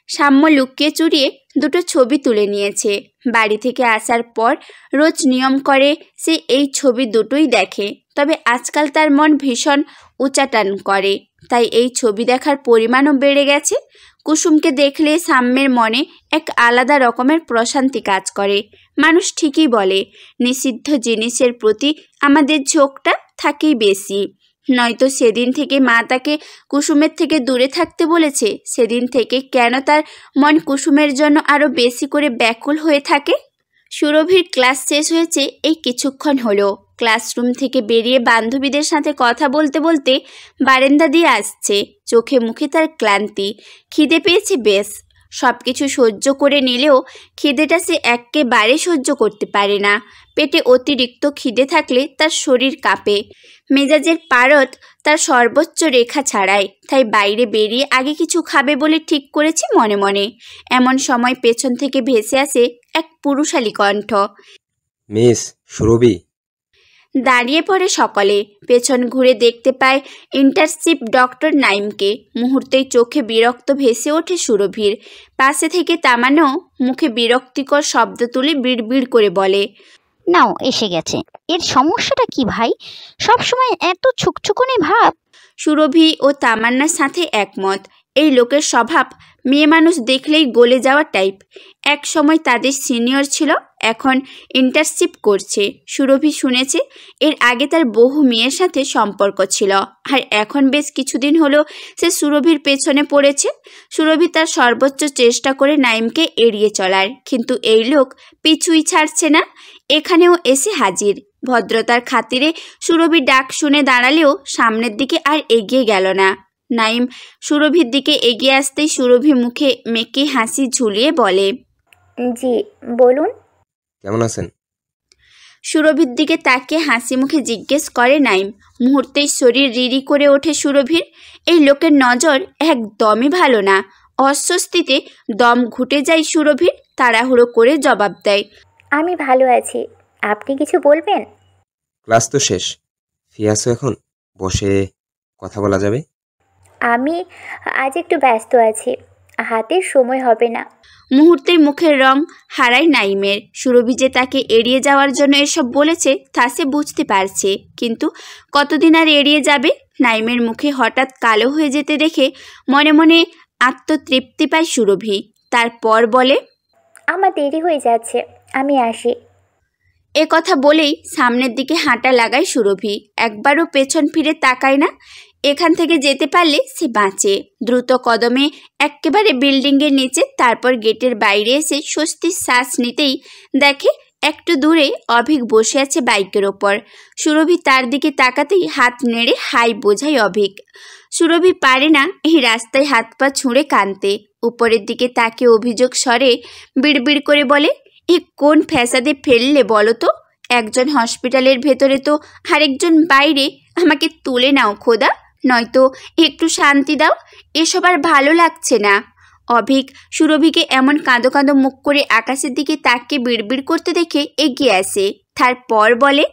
সাম্য লুকিয়ে চুরিয়ে দুটো ছবি তুলে নিয়েছে। বাড়ি থেকে আসার পর রোজ নিয়ম করে সে এই ছবি দুটোই দেখে। তবে আজকাল তার মন ভীষণ উচাটান করে, তাই এই ছবি দেখার পরিমাণও বেড়ে গেছে। কুসুমকে দেখলে সাম্যের মনে এক আলাদা রকমের প্রশান্তি কাজ করে। মানুষ ঠিকই বলে, নিষিদ্ধ জিনিসের প্রতি আমাদের ঝোঁকটা থাকেই বেশি। নয়তো সেদিন থেকে মা তাকে কুসুমের থেকে দূরে থাকতে বলেছে, সেদিন থেকে কেন তার মন কুসুমের জন্য আরও বেশি করে ব্যাকুল হয়ে থাকে। সুরভির ক্লাস শেষ হয়েছে এই কিছুক্ষণ হলো। ক্লাসরুম থেকে বেরিয়ে বান্ধবীদের সাথে কথা বলতে বলতে বারান্দা দিয়ে আসছে। চোখে মুখে তার ক্লান্তি। খিদে পেয়েছে বেশ। সব কিছু সহ্য করে নিলেও খিদেটা সে একেবারে সহ্য করতে পারে না। পেটে অতিরিক্ত খিদে থাকলে তার শরীর কাঁপে, মেজাজের পারদ তার সর্বোচ্চ রেখা ছাড়ায়। তাই বাইরে বেরিয়ে আগে কিছু খাবে বলে ঠিক করেছে মনে মনে। এমন সময় পেছন থেকে ভেসে আসে এক পুরুষালী কণ্ঠ। মিস সুরভি। দাঁড়িয়ে পড়ে সকলে। পেছন ঘুরে দেখতে পায় ইন্টার্নশিপ ডক্টর নাইমকে। মুহূর্তেই চোখে বিরক্ত ভেসে ওঠে সুরভির। পাশে থেকে তামানো মুখে বিরক্তিকর শব্দ তুলে বিড়বিড় করে বলে, নাও এসে গেছে। এর সমস্যাটা কি ভাই? সবসময় এত ছুকছুকনে ভাব। সুরভি ও তামান্নার সাথে একমত। এই লোকের স্বভাব মেয়ে মানুষ দেখলেই গলে যাওয়া টাইপ। এক সময় তাদের সিনিয়র ছিল, এখন ইন্টার্নশিপ করছে। সুরভি শুনেছে এর আগে তার বহু মেয়ের সাথে সম্পর্ক ছিল, আর এখন বেশ কিছুদিন হলো সে সুরভির পেছনে পড়েছে। সুরভি তার সর্বোচ্চ চেষ্টা করে নাইমকে এড়িয়ে চলার, কিন্তু এই লোক পিছুই ছাড়ছে না। এখানেও এসে হাজির। ভদ্রতার খাতিরে সুরভি ডাক শুনে দাঁড়ালেও সামনের দিকে আর এগিয়ে গেল না। নাইম সুরভির দিকে এগিয়ে আসতেই সুরভি মুখে মেকি হাসি ঝুলিয়ে বলে, জি বলুন। কেমন আছেন? সুরভির দিকে তাকিয়ে হাসি মুখে জিজ্ঞেস করে নাইম। মুহূর্তেই শরীর রিরি করে ওঠে সুরভির। এই লোকের নজর একদমই ভালো না। অস্বস্তিতে দম ঘুটে যায় সুরভির। তাড়াহুড়ো করে জবাব দেয়, আমি ভালো আছি, আপনি কিছু বলবেন? ক্লাস তো শেষ, ফ্রি আছো এখন? বসে কথা বলা যাবে? আমি আজ একটু ব্যস্ত আছি, হাতে সময় হবে না। মুহূর্তেই মুখের রং হারায় নাইমের। সুরভি যে তাকে এড়িয়ে যাওয়ার জন্য এসব বলেছে তা সে বুঝতে পারছে, কিন্তু কতদিন আর এড়িয়ে যাবে। নাইমের মুখে হঠাৎ কালো হয়ে যেতে দেখে মনে মনে আত্মতৃপ্তি পায় সুরভি। তারপর বলে, আমার দেরি হয়ে যাচ্ছে, আমি আসি। এ কথা বলেই সামনের দিকে হাঁটা লাগায় সুরভি। একবারও পেছন ফিরে তাকায় না। এখান থেকে যেতে পারলে সে বাঁচে। দ্রুত কদমে একেবারে বিল্ডিংয়ের নিচে, তারপর গেটের বাইরে এসে স্বস্তির শ্বাস নিতেই দেখে একটু দূরে অভিক বসে আছে বাইকের ওপর। সুরভি তার দিকে তাকাতেই হাত নেড়ে হাই বোঝায় অভিক। সুরভি পারে না এই রাস্তায় হাত পা ছুঁড়ে কাঁদতে। উপরের দিকে তাকে অভিযোগ স্বরে বিড়বিড় করে বলে, এ কোন ফ্যাসাদে ফেললে বলো তো? একজন হসপিটালের ভেতরে তো আরেকজন বাইরে। আমাকে তুলে নাও খোদা, নয়তো একটু শান্তি দাও। এসব আর ভালো লাগছে না। অভিক সুরভিকে এমন কাঁদো কাঁদো মুখ করে আকাশের দিকে তাকিয়ে বিড়বিড় করতে দেখে এগিয়ে আসে। তারপর বলে,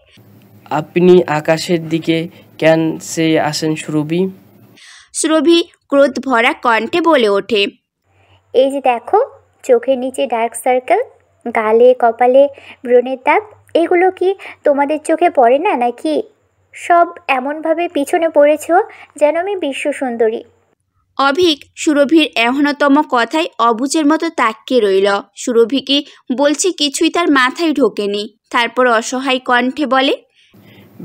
আপনি আকাশের দিকে কেন সে আসেন সুরভি? সুরভি ক্রোধ ভরা কণ্ঠে বলে ওঠে, এই যে দেখো, চোখের নিচে ডার্ক সার্কেল, গালে কপালে ব্রণের দাগ, এগুলো কি তোমাদের চোখে পড়ে না নাকি? সব এমনভাবে পিছনে পড়েছ যেন আমি বিশ্ব সুন্দরী। অভিক সুরভির এহনতম কথায় অবুঝের মতো তাকিয়ে রইল। সুরভি কি বলছে কিছুই তার মাথায় ঢোকেনি। তারপর অসহায় কণ্ঠে বলে,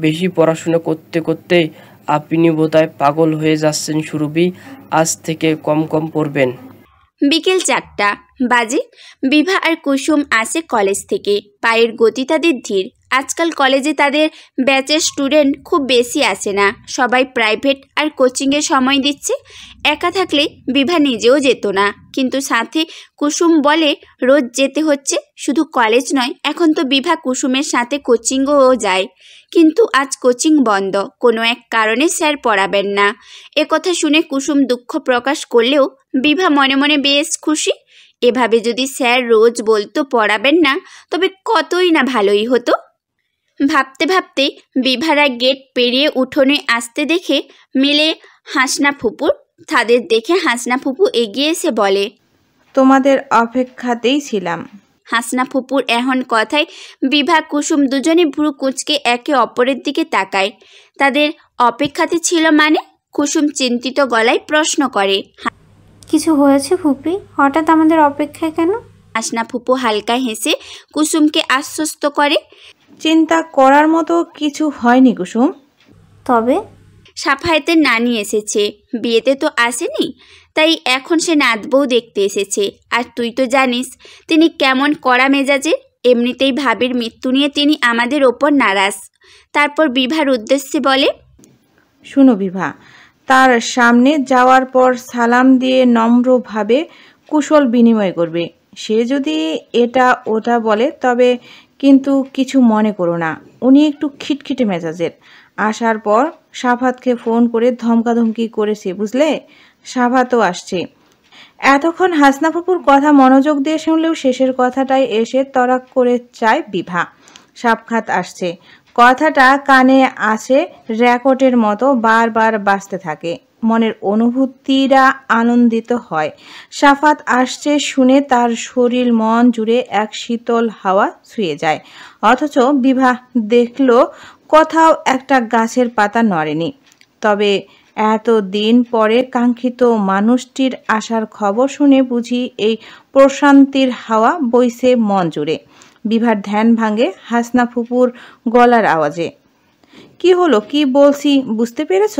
বেশি পড়াশোনা করতে করতে আপনি বোধহয় পাগল হয়ে যাচ্ছেন সুরভি। আজ থেকে কম কম পড়বেন। বিকেল 4টা বাজে। বিভা আর কুসুম আসে কলেজ থেকে। পায়ের গতি তাদের ধীর। আজকাল কলেজে তাদের ব্যাচের স্টুডেন্ট খুব বেশি আসে না, সবাই প্রাইভেট আর কোচিংয়ে সময় দিচ্ছে। একা থাকলে বিভা নিজেও যেত না, কিন্তু সাথে কুসুম বলে রোজ যেতে হচ্ছে। শুধু কলেজ নয়, এখন তো বিভা কুসুমের সাথে কোচিংও যায়। কিন্তু আজ কোচিং বন্ধ, কোনো এক কারণে স্যার পড়াবেন না। কথা শুনে কুসুম দুঃখ প্রকাশ করলেও বিভা মনে মনে বেশ খুশি। এভাবে যদি স্যার রোজ বলতো পড়াবেন না, তবে কতই না ভালোই হতো। ভাবতে ভাবতে বিভারা গেট পেরিয়ে উঠোনে আসতে দেখে মিলে হাসনা ফুপুর। তাদের দেখে হাসনা ফুপু এগিয়ে এসে বলে, তোমাদের অপেক্ষাতেই ছিলাম। হাসনা ফুপুর এখন কথায় বিভা কুসুম দুজনে ভ্রু কুঁচকে একে অপরের দিকে তাকায়। তাদের অপেক্ষাতে ছিল মানে? কুসুম চিন্তিত গলায় প্রশ্ন করে, কিছু হয়েছে ফুপি? হঠাৎ আমাদের অপেক্ষায় কেন? হাসনা ফুপু হালকা হেসে কুসুমকে আশ্বস্ত করে, চিন্তা করার মতো কিছু হয়নি কুসুম। তবে সাফায়েতের নানি এসেছে, বিয়েতে তো আসেনি, তাই এখন সে নাতবউ দেখতে এসেছে। আর তুই তো জানিস তিনি কেমন কড়া মেজাজের। এমনিতেই ভাবির মৃত্যু নিয়ে তিনি আমাদের ওপর নারাজ। তারপর বিভার উদ্দেশ্যে বলে, শুনো বিভা, তার সামনে যাওয়ার পর সালাম দিয়ে নম্রভাবে কুশল বিনিময় করবে। সে যদি এটা ওটা বলে তবে কিন্তু কিছু মনে করো না, উনি একটু খিটখিটে মেজাজের। আসার পর সাফাতকে ফোন করে ধমকাধমকি করেছে, বুঝলে? সাফাতও আসছে। এতক্ষণ হাসনা ফুপুর কথা মনোযোগ দিয়ে শুনলেও শেষের কথাটাই এসে তরাক করে চায় বিভা। সাফাত আসছে কথাটা কানে আসে রেকর্ডের মতো বারবার বাজতে থাকে। মনের অনুভূতিরা আনন্দিত হয়। সাফাত আসছে শুনে তার শরীর মন জুড়ে এক শীতল হাওয়া ছুঁয়ে যায়। অথচ বিভা দেখল কোথাও একটা গাছের পাতা নড়েনি। তবে এত দিন পরে কাঙ্ক্ষিত মানুষটির আসার খবর শুনে বুঝি এই প্রশান্তির হাওয়া বইছে মন জুড়ে। বিভার ধ্যান ভাঙে হাসনা ফুপুর গলার আওয়াজে। কি হলো, কি বলছি বুঝতে পেরেছ?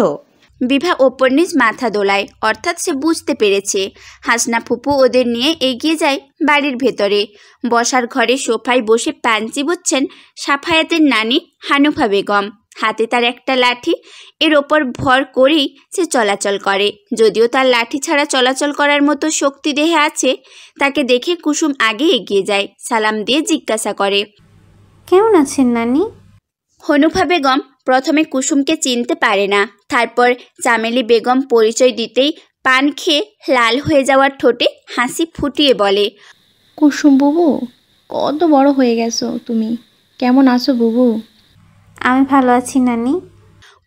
বিভা ওপর নিচ মাথা দোলায়, অর্থাৎ সে বুঝতে পেরেছে। হাসনা ফুপু ওদের নিয়ে এগিয়ে যায় বাড়ির ভেতরে। বসার ঘরে সোফায় বসে পান চিবোচ্ছেন সাফায়াতের নানি হানুফা বেগম। হাতে তার একটা লাঠি, এর ওপর ভর করেই সে চলাচল করে। যদিও তার লাঠি ছাড়া চলাচল করার মতো শক্তি দেহে আছে। তাকে দেখে কুসুম আগে এগিয়ে যায়, সালাম দিয়ে জিজ্ঞাসা করে, কেমন আছেন নানি? হনুফা বেগম প্রথমে কুসুমকে চিনতে পারে না। তারপর চামেলি বেগম পরিচয় দিতেই পান খেয়ে লাল হয়ে যাওয়ার ঠোঁটে হাসি ফুটিয়ে বলে, কুসুম বুবু, কত বড় হয়ে গেছো তুমি। কেমন আছো বুবু? আমি ভালো আছি নানি।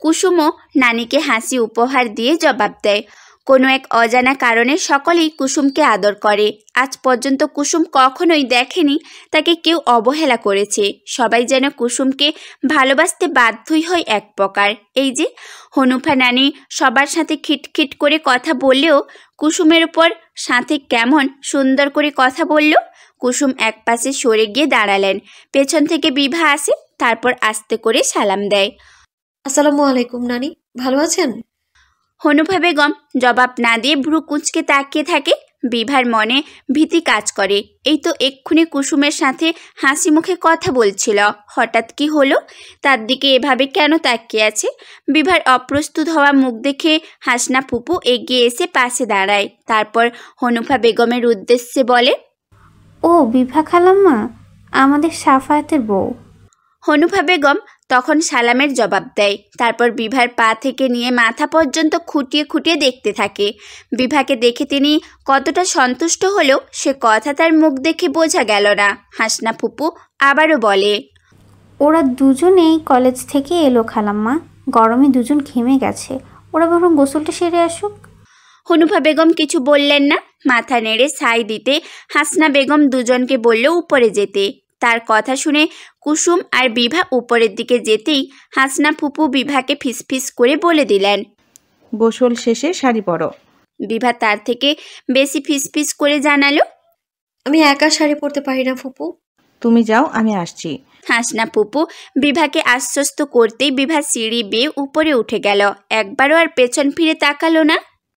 কুসুমও নানিকে হাসি উপহার দিয়ে জবাব দেয়। কোনো এক অজানা কারণে সকলেই কুসুমকে আদর করে। আজ পর্যন্ত কুসুম কখনোই দেখেনি তাকে কেউ অবহেলা করেছে। সবাই যেন কুসুমকে ভালোবাসতে বাধ্যই হয় এক প্রকার। এই যে হনুফা নানি সবার সাথে খিটখিট করে কথা বললেও কুসুমের উপর সাথে কেমন সুন্দর করে কথা বলল। কুসুম এক পাশে সরে গিয়ে দাঁড়ালেন। পেছন থেকে বিভা আসে, তারপর আস্তে করে সালাম দেয়। আসসালামু আলাইকুম নানি, ভালো আছেন? হনুফা বেগম জবাব না দিয়ে ভ্রু কুঁচকে তাকিয়ে থাকে। বিভার মনে ভীতি কাজ করে। এই তো এক্ষুনি কুসুমের সাথে হাসি মুখে কথা বলছিল, হঠাৎ কি হলো? তার দিকে এভাবে কেন তাকিয়ে আছে? বিভার অপ্রস্তুত হওয়া মুখ দেখে হাসনা ফুপু এগিয়ে এসে পাশে দাঁড়ায়। তারপর হনুফা বেগমের উদ্দেশ্যে বলে, ও বিভা খালাম্মা, আমাদের সাফায়াতের বউ। হনুফা বেগম তখন সালামের জবাব দেয়। তারপর বিভার পা থেকে নিয়ে মাথা পর্যন্ত খুঁটিয়ে খুঁটিয়ে দেখতে থাকে। বিভাকে দেখে তিনি কতটা সন্তুষ্ট হলো সে কথা তার মুখ দেখে বোঝা গেল না। হাসনা ফুপু আবারও বলে, ওরা দুজনেই কলেজ থেকে এলো খালাম্মা, গরমে দুজন ঘেমে গেছে, ওরা বরং গোসলটা সেরে আসুক। হনুফা বেগম কিছু বললেন না, মাথা নেড়ে সাই দিতে হাসনা বেগম দুজনকে বলল উপরে যেতে। তার কথা শুনে কুসুম আর বিভা উপরের দিকে যেতেই হাসনা ফুপু বিভাকে ফিসফিস করে বলে দিলেন, গোসল শেষে শাড়ি পরো। বিভা তার থেকে বেশি ফিসফিস করে জানালো, আমি একা শাড়ি পরতে পারি না ফুপু। তুমি যাও, আমি আসছি। হাসনা ফুপু বিভাকে আশ্বস্ত করতেই বিভা সিঁড়ি বেয়ে উপরে উঠে গেল। একবারও আর পেছন ফিরে তাকালো না।